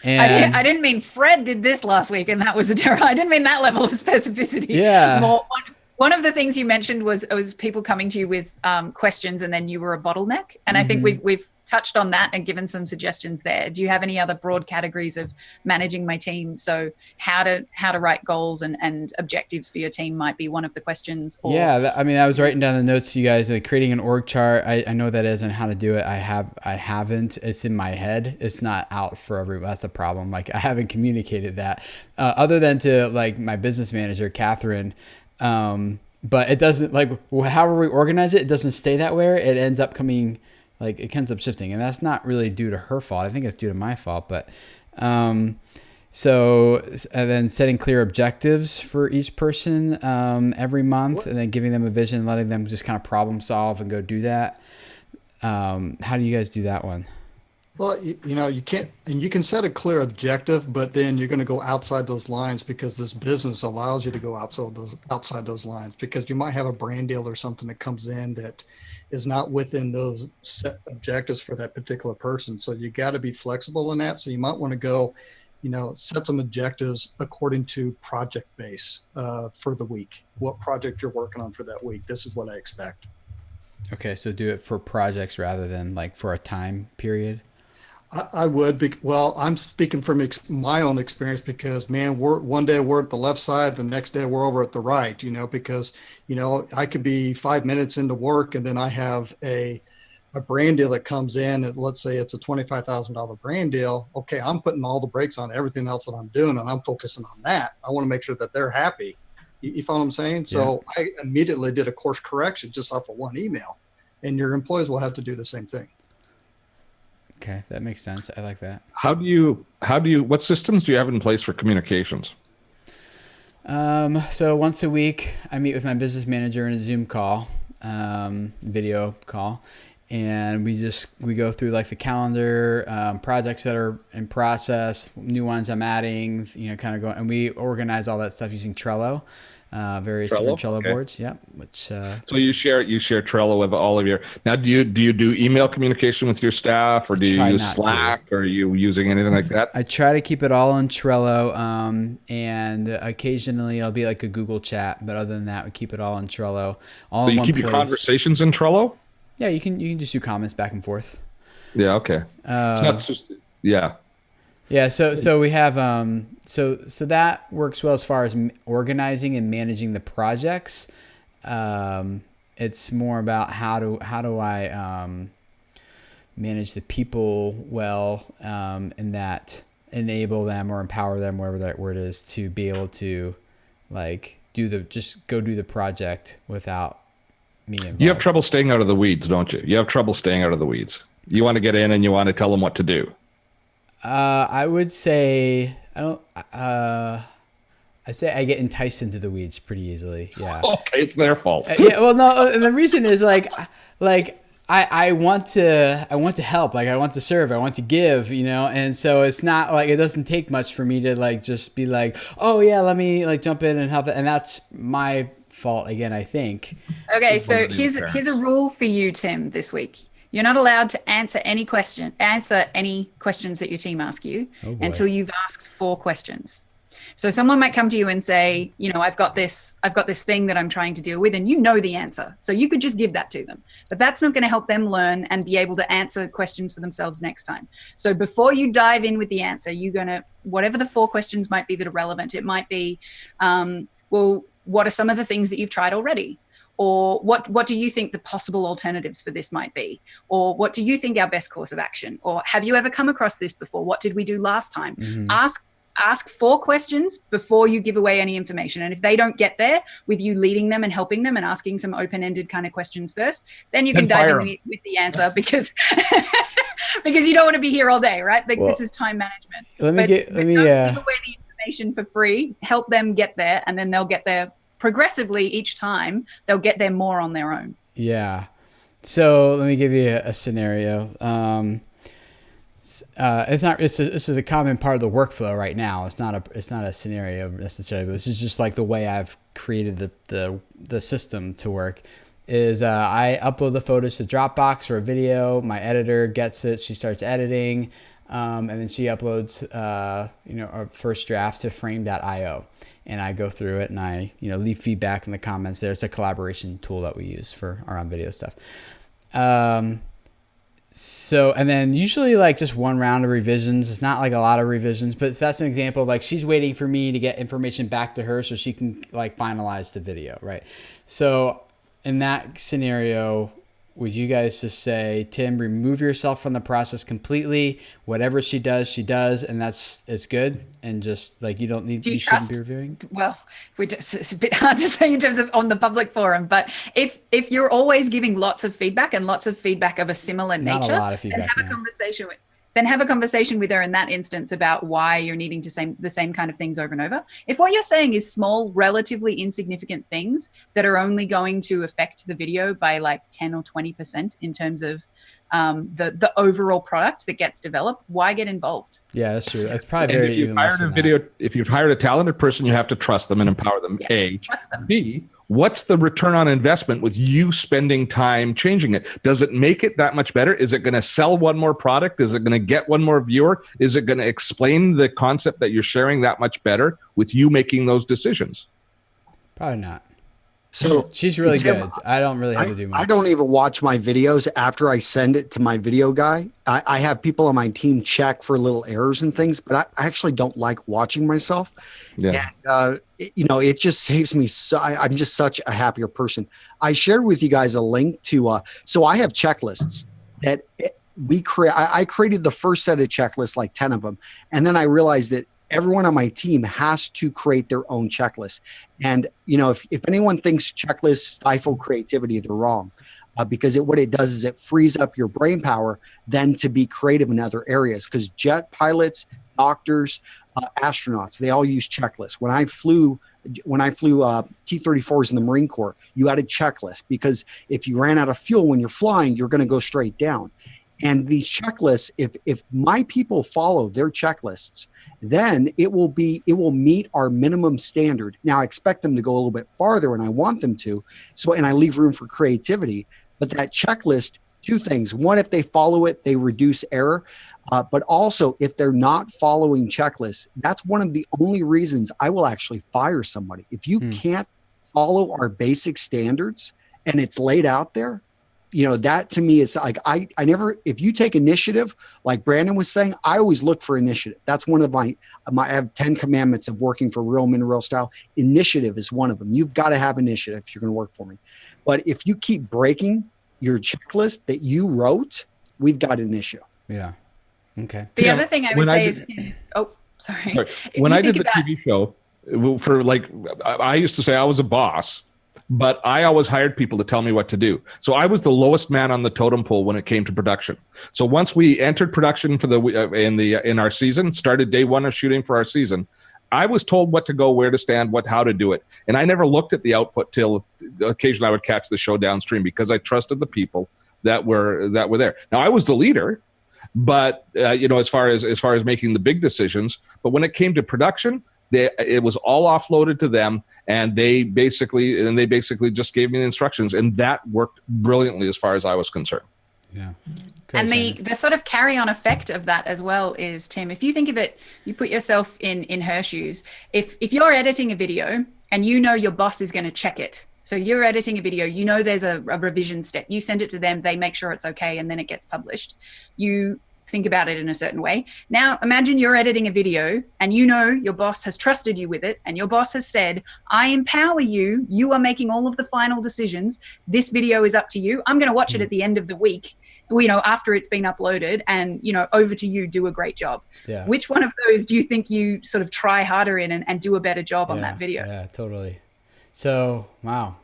I And didn't mean Fred did this last week and that was a terror. I didn't mean that level of specificity. Yeah. More, one of the things you mentioned was people coming to you with questions and then you were a bottleneck. And I think we've touched on that and given some suggestions there. Do you have any other broad categories of managing my team? So how to write goals and objectives for your team might be one of the questions. Or, yeah, I mean, I was writing down the notes to you guys, like creating an org chart. I know that is and how to do it. I haven't. It's in my head. It's not out for everyone. That's a problem. Like I haven't communicated that other than to like my business manager, Catherine. But it doesn't, like, however we organize it, it doesn't stay that way. It ends up coming, like, it ends up shifting, and that's not really due to her fault. I think it's due to my fault. But so, and then setting clear objectives for each person every month, and then giving them a vision and letting them just kind of problem solve and go do that. How do you guys do that one? Well, you know, you can't, and you can set a clear objective, but then you're going to go outside those lines because this business allows you to go outside those lines, because you might have a brand deal or something that comes in that is not within those set objectives for that particular person. So you got to be flexible in that. So you might want to go, you know, set some objectives according to project base for the week. What project you're working on for that week. This is what I expect. Okay, so do it for projects rather than like for a time period. I would be, well, I'm speaking from my own experience because, man, one day we're at the left side, the next day we're over at the right, you know, because, you know, I could be 5 minutes into work and then I have a brand deal that comes in, and let's say it's a $25,000 brand deal. Okay, I'm putting all the brakes on everything else that I'm doing and I'm focusing on that. I want to make sure that they're happy. You follow what I'm saying? So I immediately did a course correction just off of one email, and your employees will have to do the same thing. Okay, that makes sense. I like that. What systems do you have in place for communications? So once a week, I meet with my business manager in a Zoom call, video call, and we go through like the calendar, projects that are in process, new ones I'm adding, you know, kind of going, and we organize all that stuff using Trello. Various different Trello boards. Yeah. Which, so you share Trello with all of your, now do you do email communication with your staff, or do you use Slack, or are you using anything like that? I try to keep it all on Trello. And occasionally it'll be like a Google chat, but other than that, we keep it all on Trello. All So in you one keep place. your conversations in Trello? Yeah, you can just do comments back and forth. Yeah. Okay. It's not just, yeah. Yeah, so we have so that works well as far as organizing and managing the projects. It's more about how do I manage the people well, and that enable them or empower them, whatever that word is, to be able to like go do the project without me involved. You have trouble staying out of the weeds, don't you? You have trouble staying out of the weeds. You want to get in and you want to tell them what to do. I would say I say I get enticed into the weeds pretty easily. Yeah. Okay, it's their fault. Yeah. Well, no, and the reason is like I want to help, like I want to serve, I want to give, you know, and so it's not like it doesn't take much for me to like just be like, oh yeah, let me like jump in and help it, and that's my fault again, I think. Okay, so here's a rule for you, Tim, this week. You're not allowed to answer any questions that your team ask you until you've asked 4 questions. So someone might come to you and say, you know, I've got this thing that I'm trying to deal with, and you know the answer. So you could just give that to them. But that's not going to help them learn and be able to answer questions for themselves next time. So before you dive in with the answer, you're going to, whatever the 4 questions might be that are relevant, it might be, well, what are some of the things that you've tried already? Or what do you think the possible alternatives for this might be? Or what do you think our best course of action? Or have you ever come across this before? What did we do last time? Mm-hmm. Ask 4 questions before you give away any information. And if they don't get there with you leading them and helping them and asking some open-ended kind of questions first, then you can dive in with the answer because because you don't want to be here all day, right? Like, this is time management. Let me give away the information for free, help them get there, and then they'll get there progressively each time. They'll get there more on their own. Yeah. So let me give you a scenario. It's not. This is a common part of the workflow right now. It's not a scenario necessarily, but this is just like the way I've created the system to work. Is I upload the photos to Dropbox or a video. My editor gets it. She starts editing, and then she uploads our first draft to frame.io. And I go through it and I leave feedback in the comments. There's a collaboration tool that we use for our on video stuff. So, and then usually like just one round of revisions. It's not like a lot of revisions, but that's an example. Like she's waiting for me to get information back to her so she can like finalize the video, right? So in that scenario, would you guys just say, Tim, remove yourself from the process completely. Whatever she does, and it's good. And just like you shouldn't be reviewing. Well, it's a bit hard to say in terms of on the public forum, but if you're always giving lots of feedback and lots of feedback of a similar nature, not a lot of feedback, then have a conversation with her in that instance about why you're needing to say the same kind of things over and over. If what you're saying is small, relatively insignificant things that are only going to affect the video by like 10 or 20% in terms of the overall product that gets developed, why get involved? Yeah, that's true. That's probably very even less than If you've hired a talented person, you have to trust them and empower them. Yes, trust them. B, what's the return on investment with you spending time changing it? Does it make it that much better? Is it going to sell one more product? Is it going to get one more viewer? Is it going to explain the concept that you're sharing that much better with you making those decisions? Probably not. So she's really good. I don't really have to do much. I don't even watch my videos after I send it to my video guy. I have people on my team check for little errors and things, but I actually don't like watching myself. Yeah. And, it just saves me. I'm just such a happier person. I shared with you guys a link to, so I have checklists that I created the first set of checklists, like 10 of them. And then I realized that everyone on my team has to create their own checklist. And, if anyone thinks checklists stifle creativity, they're wrong. Because what it does is it frees up your brain power then to be creative in other areas. Because jet pilots, doctors, astronauts, they all use checklists. When I flew T-34s in the Marine Corps, you had a checklist because if you ran out of fuel when you're flying, you're going to go straight down. And these checklists, if my people follow their checklists, then it will meet our minimum standard. Now I expect them to go a little bit farther and I want them to. And I leave room for creativity. But that checklist, two things. One, if they follow it, they reduce error. But also if they're not following checklists, that's one of the only reasons I will actually fire somebody. If you can't follow our basic standards and it's laid out there, that to me is like, I never, if you take initiative, like Brandon was saying, I always look for initiative. That's one of I have 10 commandments of working for Real Men Real Style. Initiative is one of them. You've got to have initiative if you're going to work for me. But if you keep breaking your checklist that you wrote, we've got an issue. Yeah. Okay. The other thing I would say is, sorry. When I did the TV show I used to say I was a boss, but I always hired people to tell me what to do. So I was the lowest man on the totem pole when it came to production. So once we entered production for in our season, started day one of shooting for our season, I was told what to go, where to stand, how to do it. And I never looked at the output till occasionally I would catch the show downstream because I trusted the people that were there. Now I was the leader, but as far as making the big decisions, but when it came to production, it was all offloaded to them, and they basically just gave me the instructions, and that worked brilliantly as far as I was concerned. Yeah. And the sort of carry-on effect of that as well is, Tim, if you think of it, you put yourself in her shoes. If you're editing a video and your boss is going to check it, so you're editing a video, there's a revision step. You send it to them, they make sure it's okay, and then it gets published. You think about it in a certain way. Now, imagine you're editing a video and your boss has trusted you with it, and your boss has said, I empower you. You are making all of the final decisions. This video is up to you. I'm going to watch it at the end of the week, after it's been uploaded, and, over to you, do a great job. Yeah. Which one of those do you think you sort of try harder in and do a better job on that video? Yeah, totally. So, wow.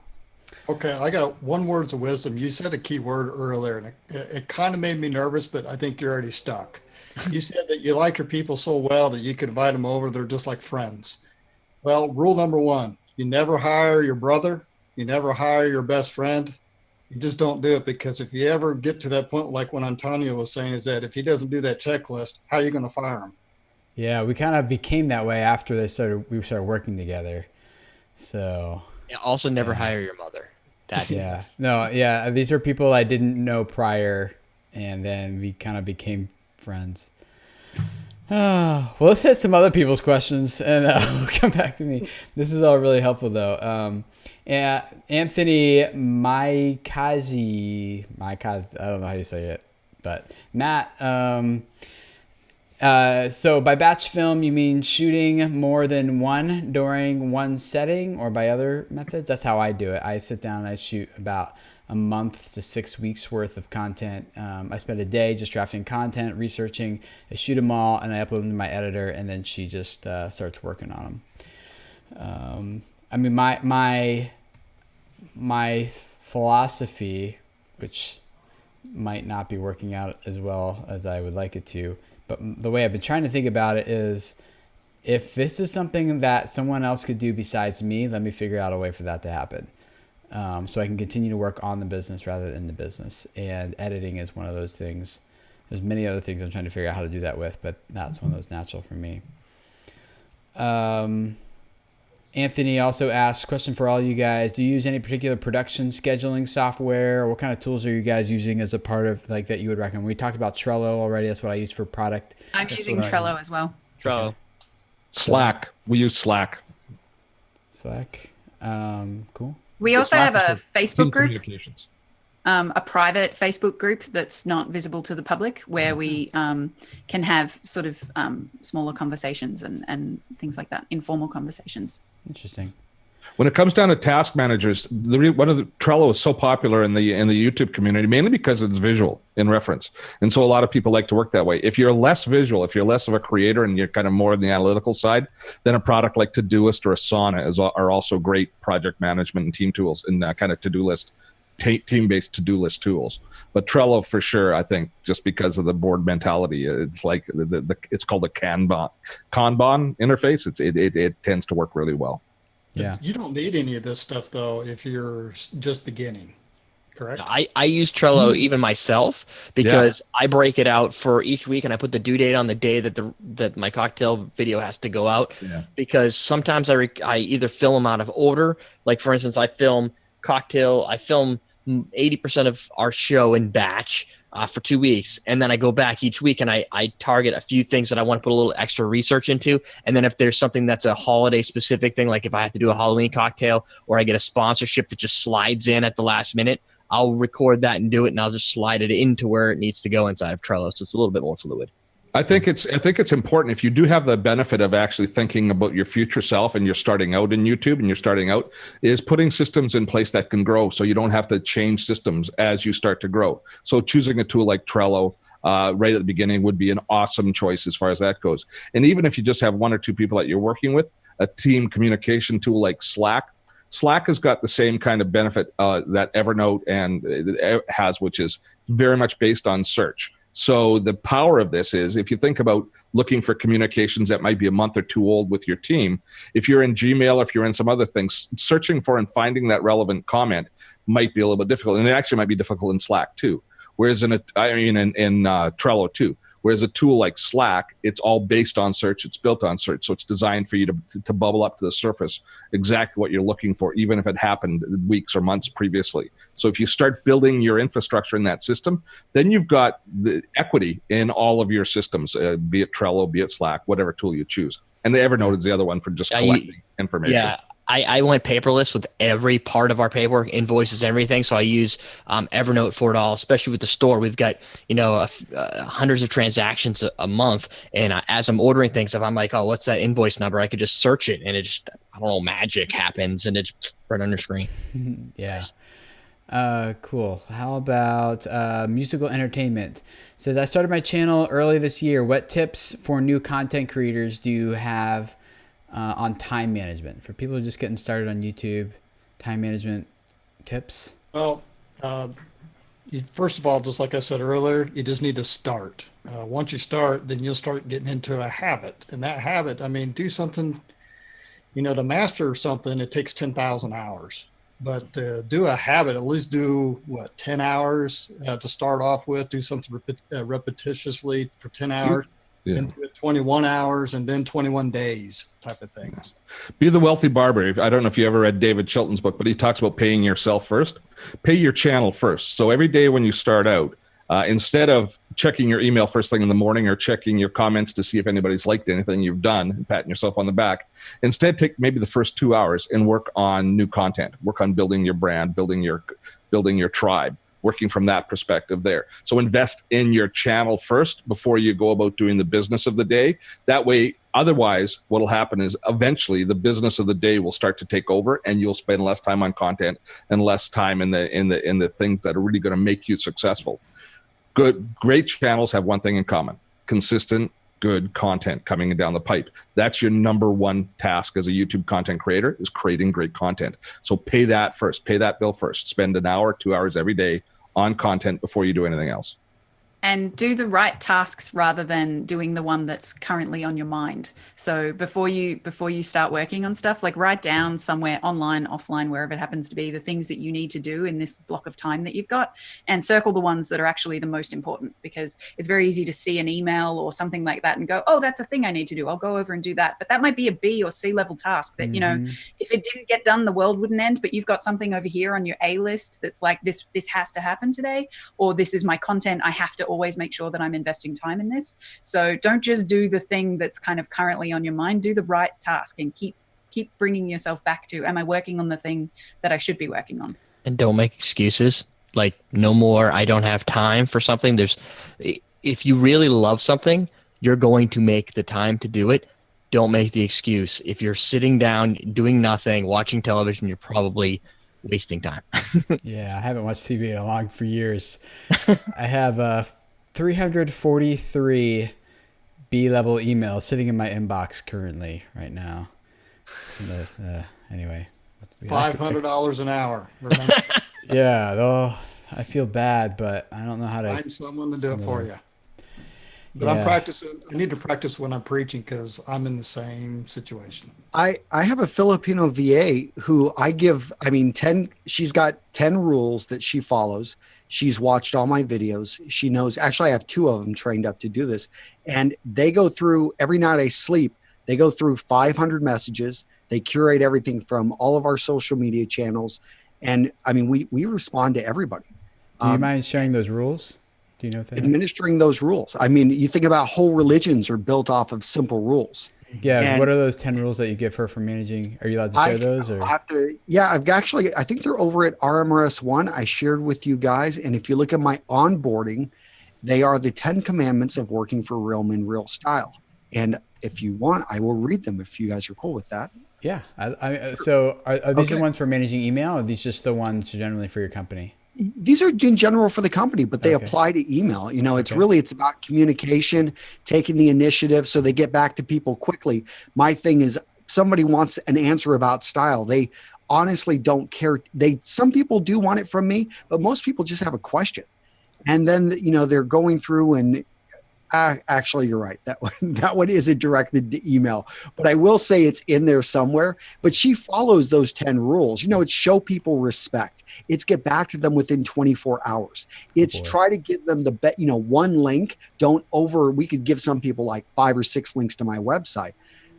Okay, I got one words of wisdom. You said a key word earlier, and it kind of made me nervous, but I think you're already stuck. You said that you like your people so well that you could invite them over. They're just like friends. Well, rule number one, you never hire your brother. You never hire your best friend. You just don't do it, because if you ever get to that point, like when Antonio was saying, is that if he doesn't do that checklist, how are you going to fire him? Yeah, we kind of became that way after we started working together. So Yeah, also, never yeah. hire your mother. That Yeah. No, yeah. These are people I didn't know prior, and then we kind of became friends. Well, let's hit some other people's questions, and we'll come back to me. This is all really helpful, though. Yeah, Anthony Maikazi, I don't know how you say it, but Matt. So by batch film, you mean shooting more than one during one setting, or by other methods? That's how I do it. I sit down and I shoot about a month to 6 weeks worth of content. I spend a day just drafting content, researching. I shoot them all, and I upload them to my editor, and then she just starts working on them. I mean, my philosophy, which might not be working out as well as I would like it to, but the way I've been trying to think about it is, if this is something that someone else could do besides me, let me figure out a way for that to happen. So I can continue to work on the business rather than the business. And editing is one of those things. There's many other things I'm trying to figure out how to do that with, but that's one of those natural for me. Anthony also asks, question for all you guys. Do you use any particular production scheduling software? Or what kind of tools are you guys using as a part of like that you would recommend? We talked about Trello already. That's what I use for product. I'm using Trello as well. Trello. Slack. We use Slack. Slack. Cool. We also have a Facebook Team group, communications. a private Facebook group that's not visible to the public, where we can have sort of smaller conversations and things like that, informal conversations. Interesting. When it comes down to task managers, one of the Trello is so popular in the YouTube community, mainly because it's visual in reference, and so a lot of people like to work that way. If you're less visual, if you're less of a creator, and you're kind of more in the analytical side, then a product like Todoist or Asana are also great project management and team tools, and kind of to-do list, team-based to-do list tools. But Trello for sure, I think, just because of the board mentality, it's like it's called a Kanban interface. It tends to work really well. Yeah. You don't need any of this stuff, though, if you're just beginning, correct? I use Trello even myself, because I break it out for each week, and I put the due date on the day that my cocktail video has to go out. Yeah. Because sometimes I either film them out of order. Like, for instance, I film 80% of our show in batch for 2 weeks. And then I go back each week and I target a few things that I want to put a little extra research into. And then if there's something that's a holiday specific thing, like if I have to do a Halloween cocktail, or I get a sponsorship that just slides in at the last minute, I'll record that and do it, and I'll just slide it into where it needs to go inside of Trello. So it's a little bit more fluid. I think it's important, if you do have the benefit of actually thinking about your future self, and you're starting out in YouTube and you're starting out, is putting systems in place that can grow, so you don't have to change systems as you start to grow. So choosing a tool like Trello right at the beginning would be an awesome choice as far as that goes. And even if you just have one or two people that you're working with, a team communication tool like Slack has got the same kind of benefit that Evernote and it has, which is very much based on search. So the power of this is, if you think about looking for communications that might be a month or two old with your team, if you're in Gmail, or if you're in some other things, searching for and finding that relevant comment might be a little bit difficult. And it actually might be difficult in Slack too. Whereas in Trello too. Whereas a tool like Slack, it's all based on search. It's built on search. So it's designed for you to bubble up to the surface exactly what you're looking for, even if it happened weeks or months previously. So if you start building your infrastructure in that system, then you've got the equity in all of your systems, be it Trello, be it Slack, whatever tool you choose. And the Evernote is the other one for just collecting information. Yeah. I went paperless with every part of our paperwork, invoices, everything. So I use Evernote for it all, especially with the store. We've got, hundreds of transactions a month. And as I'm ordering things, if I'm like, oh, what's that invoice number? I could just search it, and it just, I don't know, magic happens, and it's right on your screen. Yeah. Cool. How about musical entertainment? It says, I started my channel early this year. What tips for new content creators do you have on time management for people just getting started on YouTube? Time management tips? Well, first of all, just like I said earlier, you just need to start. Once you start, then you'll start getting into a habit. And that habit, do something, to master something, it takes 10,000 hours. but do a habit, at least do 10 hours to start off with, do something repetitiously for 10 hours, Yeah. then do it 21 hours and then 21 days type of thing. Be the Wealthy Barber. I don't know if you ever read David Chilton's book, but he talks about paying yourself first. Pay your channel first. So every day when you start out, instead of checking your email first thing in the morning or checking your comments to see if anybody's liked anything you've done and patting yourself on the back, instead take maybe the first 2 hours and work on new content, work on building your brand, building your tribe, working from that perspective there. So invest in your channel first before you go about doing the business of the day. That way, otherwise, what will happen is eventually the business of the day will start to take over, and you'll spend less time on content and less time in the things that are really going to make you successful. Great channels have one thing in common: consistent, good content coming down the pipe. That's your number one task as a YouTube content creator, is creating great content. So pay that first, pay that bill first. Spend an hour, 2 hours every day on content before you do anything else. And do the right tasks rather than doing the one that's currently on your mind. So before you start working on stuff, like write down somewhere online, offline, wherever it happens to be, the things that you need to do in this block of time that you've got, and circle the ones that are actually the most important, because it's very easy to see an email or something like that and go, oh, that's a thing I need to do. I'll go over and do that. But that might be a B or C level task that, you know, if it didn't get done, the world wouldn't end, but you've got something over here on your A list that's like, this has to happen today, or this is my content. I have to always make sure that I'm investing time in this. So don't just do the thing that's kind of currently on your mind. Do the right task and keep bringing yourself back to, am I working on the thing that I should be working on? And don't make excuses. Like, no more, I don't have time for something. If you really love something, you're going to make the time to do it. Don't make the excuse. If you're sitting down doing nothing, watching television, you're probably wasting time. Yeah, I haven't watched TV for years. I have 343 B-level emails sitting in my inbox currently right now. Anyway. $500 an hour. Remember? Yeah, though I feel bad, but I don't know how to Find someone to do it for you. But Yeah. I'm practicing. I need to practice when I'm preaching because I'm in the same situation. I have a Filipino VA who she's got 10 rules that she follows. She's watched all my videos. She knows, actually I have 2 of them trained up to do this. And they go through, every night I sleep, they go through 500 messages. They curate everything from all of our social media channels. And I mean, we respond to everybody. Do you mind sharing those rules? Do you know if administering those rules? I mean, you think about whole religions are built off of simple rules. Yeah. And what are those 10 rules that you give her for managing? Are you allowed to share those? Or? I think they're over at RMRS 1. I shared with you guys. And if you look at my onboarding, they are the 10 commandments of working for Real Men, Real Style. And if you want, I will read them if you guys are cool with that. Yeah. So are these the ones for managing email, or are these just the ones generally for your company? These are in general for the company, but they apply to email. You know, it's about communication, taking the initiative so they get back to people quickly. My thing is, somebody wants an answer about style. They honestly don't care. Some people do want it from me, but most people just have a question. And then, you know, they're going through and actually, you're right. That one isn't directed to email, but I will say it's in there somewhere. But she follows those 10 rules. You know, it's show people respect. It's get back to them within 24 hours. It's try to give them one link. We could give some people like 5 or 6 links to my website.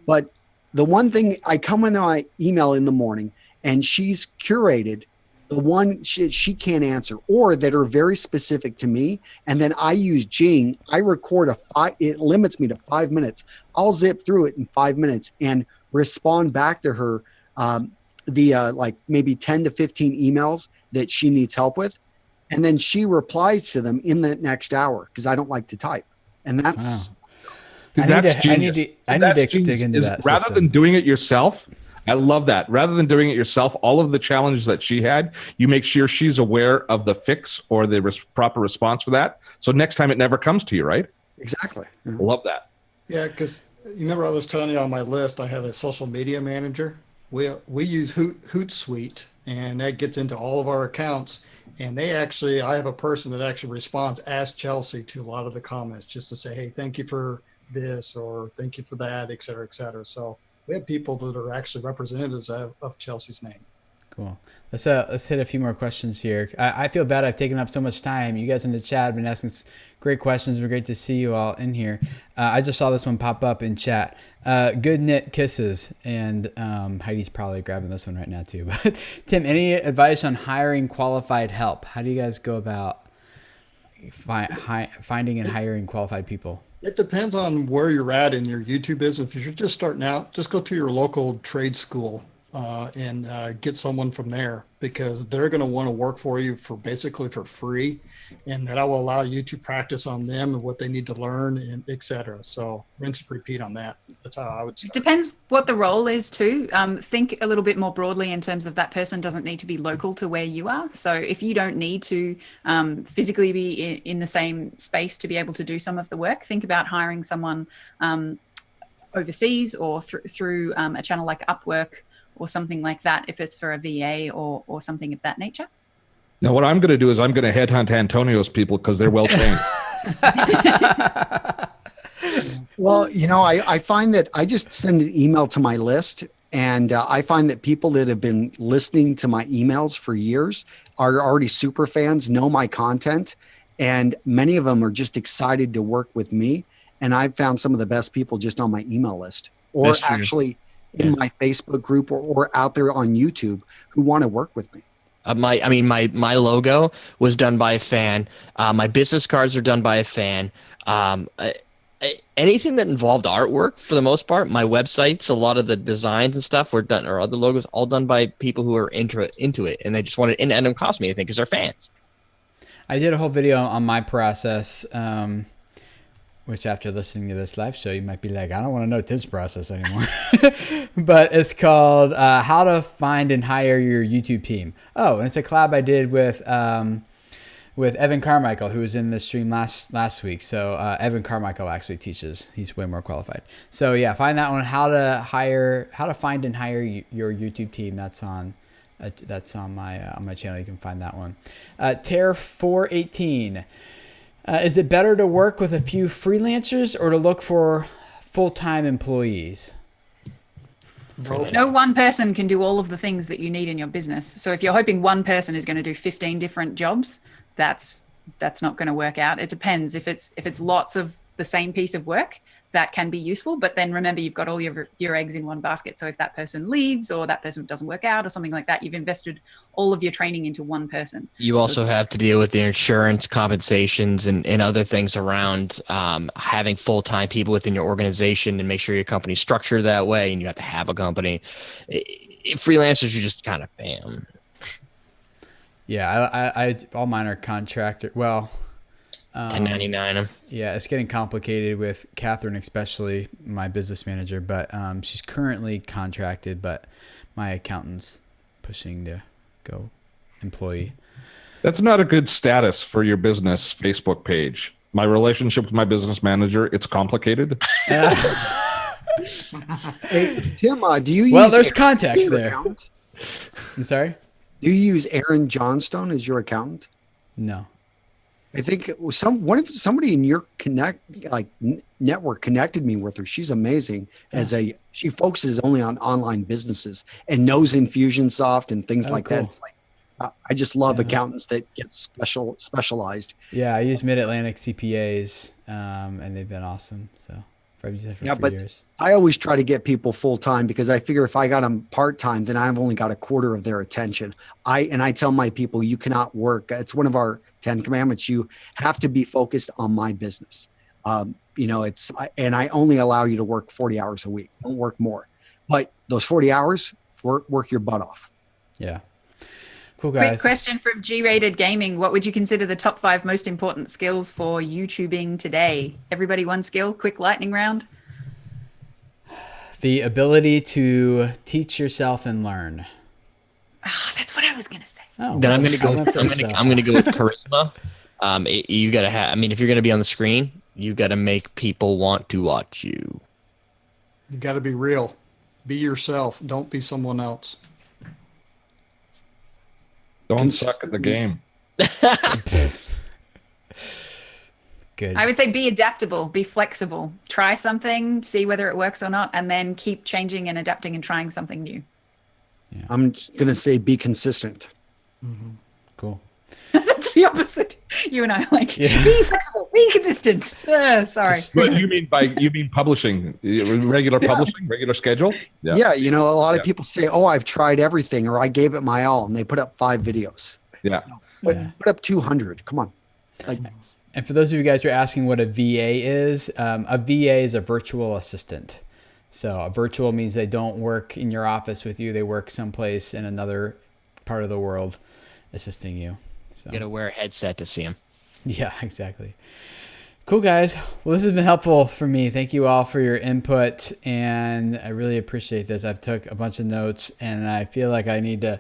But the one thing, I come in my email in the morning and she's curated the one she can't answer, or that are very specific to me. And then I use Jing. I record it limits me to 5 minutes. I'll zip through it in 5 minutes and respond back to her like maybe 10 to 15 emails that she needs help with. And then she replies to them in the next hour because I don't like to type. And that's... Wow. Dude, that's genius. I need to dig into that. Rather than doing it yourself, I love that. Rather than doing it yourself, all of the challenges that she had, you make sure she's aware of the fix or the proper response for that. So next time it never comes to you, right? Exactly. Mm-hmm. Love that. Yeah, because you remember I was telling you on my list, I have a social media manager. We use Hootsuite, and that gets into all of our accounts. And I have a person that actually responds, Ask Chelsea, to a lot of the comments, just to say, hey, thank you for this, or thank you for that, et cetera, et cetera. So we have people that are actually representatives of Chelsea's name. Cool. Let's hit a few more questions here. I feel bad I've taken up so much time. You guys in the chat have been asking great questions. It's been great to see you all in here. I just saw this one pop up in chat. Good knit kisses. And Heidi's probably grabbing this one right now too. But Tim, any advice on hiring qualified help? How do you guys go about finding and hiring qualified people? It depends on where you're at in your YouTube business. If you're just starting out, just go to your local trade school and get someone from there, because they're going to want to work for you for basically for free, and that will allow you to practice on them and what they need to learn, and et cetera. So rinse and repeat on that. That's how I would start. It depends what the role is too. Think a little bit more broadly in terms of that person doesn't need to be local to where you are. So if you don't need to physically be in the same space to be able to do some of the work, think about hiring someone overseas or through a channel like Upwork or something like that, if it's for a VA or something of that nature. Now, what I'm going to do is I'm going to headhunt Antonio's people because they're well trained. Well, I find that I just send an email to my list, and I find that people that have been listening to my emails for years are already super fans, know my content, and many of them are just excited to work with me. And I've found some of the best people just on my email list, or actually in my Facebook group, or out there on YouTube who want to work with me. My logo was done by a fan. My business cards are done by a fan. Anything that involved artwork, for the most part, my websites, a lot of the designs and stuff were done, or other logos, all done by people who are into it, and they just wanted, and it didn't cost me anything because they're fans. I did a whole video on my process, which after listening to this live show, you might be like, I don't want to know Tim's process anymore. But it's called How to Find and Hire Your YouTube Team. Oh, and it's a collab I did with Evan Carmichael, who was in the stream last week. So Evan Carmichael actually teaches. He's way more qualified. So yeah, find that one. How to find and hire your YouTube team. That's on my channel. You can find that one. Tear418. Is it better to work with a few freelancers or to look for full-time employees? No one person can do all of the things that you need in your business. So if you're hoping one person is going to do 15 different jobs, that's not going to work out. It depends. If it's lots of the same piece of work, that can be useful. But then remember, you've got all your eggs in one basket. So if that person leaves or that person doesn't work out or something like that, you've invested all of your training into one person. You also have to deal with the insurance compensations and other things around having full-time people within your organization, and make sure your company's structured that way, and you have to have a company. Freelancers, you just kind of bam. Yeah, I all mine are contractor. Well, 1099 them. Yeah, it's getting complicated with Catherine, especially my business manager. But she's currently contracted, but my accountant's pushing to go employee. That's not a good status for your business Facebook page. My relationship with my business manager, it's complicated. Hey, Tim, do you use... Well, there's context there. Accountant? I'm sorry? Do you use Aaron Johnstone as your accountant? No. I think somebody in your network connected me with her. She's amazing. She focuses only on online businesses and knows Infusionsoft and things like that. It's like, I just love accountants that get specialized. Yeah, I use Mid-Atlantic CPAs, and they've been awesome. So I've used it for 3 years. I always try to get people full time, because I figure if I got them part time, then I've only got a quarter of their attention. I tell my people, you cannot work. It's one of our 10 commandments. You have to be focused on my business. And I only allow you to work 40 hours a week. Don't work more. But those 40 hours, work your butt off. Yeah. Cool, guys. Quick question from G-Rated Gaming. What would you consider the top 5 most important skills for YouTubing today? Everybody one skill, quick lightning round. The ability to teach yourself and learn. Oh, that's what I was going to say. Oh, then I'm going to go with charisma. You got to have, if you're going to be on the screen, you got to make people want to watch you. You got to be real. Be yourself. Don't be someone else. Don't suck at the game. Good. I would say be adaptable, be flexible. Try something, see whether it works or not, and then keep changing and adapting and trying something new. I'm going to say be consistent. Cool. That's the opposite. You and I are like, be flexible, be consistent. Sorry. But you mean publishing, regular publishing, regular schedule? Yeah. You know, a lot of people say, oh, I've tried everything, or I gave it my all, and they put up 5 videos. Yeah. Put up 200. Come on. Like, and for those of you guys who are asking what a VA is a virtual assistant. So a virtual means they don't work in your office with you. They work someplace in another part of the world assisting you. So You got to wear a headset to see them. yeah, exactly. Cool, guys. Well, this has been helpful for me. Thank you all for your input, and I really appreciate this. I've took a bunch of notes, and I feel like I need to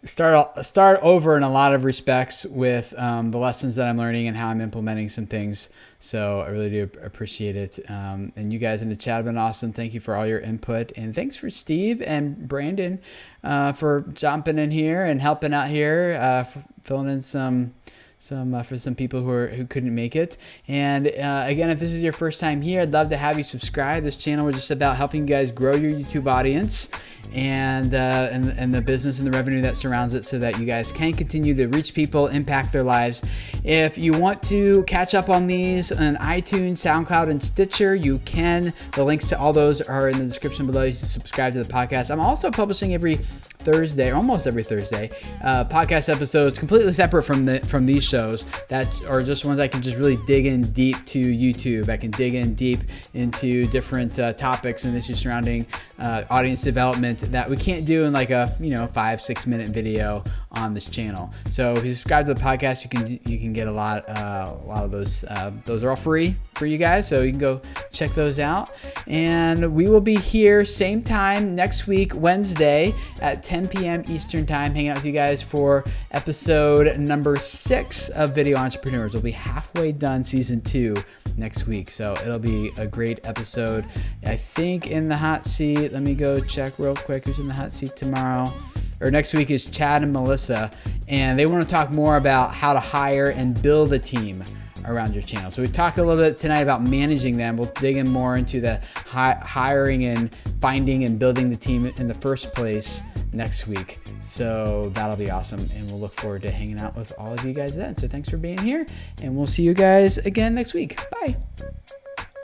start over in a lot of respects with the lessons that I'm learning and how I'm implementing some things. So I really do appreciate it. And you guys in the chat have been awesome. Thank you for all your input. And thanks for Steve and Brandon for jumping in here and helping out here, for filling in some for some people who couldn't make it. And again, if this is your first time here, I'd love to have you subscribe. This channel is just about helping you guys grow your YouTube audience and the business and the revenue that surrounds it, so that you guys can continue to reach people, impact their lives. If you want to catch up on these on iTunes, SoundCloud, and Stitcher, you can. The links to all those are in the description below. You can subscribe to the podcast. I'm also publishing every Thursday, or almost every Thursday, podcast episodes completely separate from these shows that are just ones I can just really dig in deep to YouTube. I can dig in deep into different topics and issues surrounding audience development that we can't do in like a 5-6 minute video on this channel. So if you subscribe to the podcast, you can get a lot of those. Those are all free for you guys, so you can go check those out. And we will be here same time next week, Wednesday at 10 p.m. Eastern time, hanging out with you guys for episode number 6 of Video Entrepreneurs. We'll be halfway done season 2 next week, so it'll be a great episode. I think in the hot seat, let me go check real quick who's in the hot seat tomorrow. Or next week is Chad and Melissa, and they want to talk more about how to hire and build a team around your channel. So we talked a little bit tonight about managing them. We'll dig in more into the hiring and finding and building the team in the first place next week. So that'll be awesome, and we'll look forward to hanging out with all of you guys then. So thanks for being here, and we'll see you guys again next week. Bye.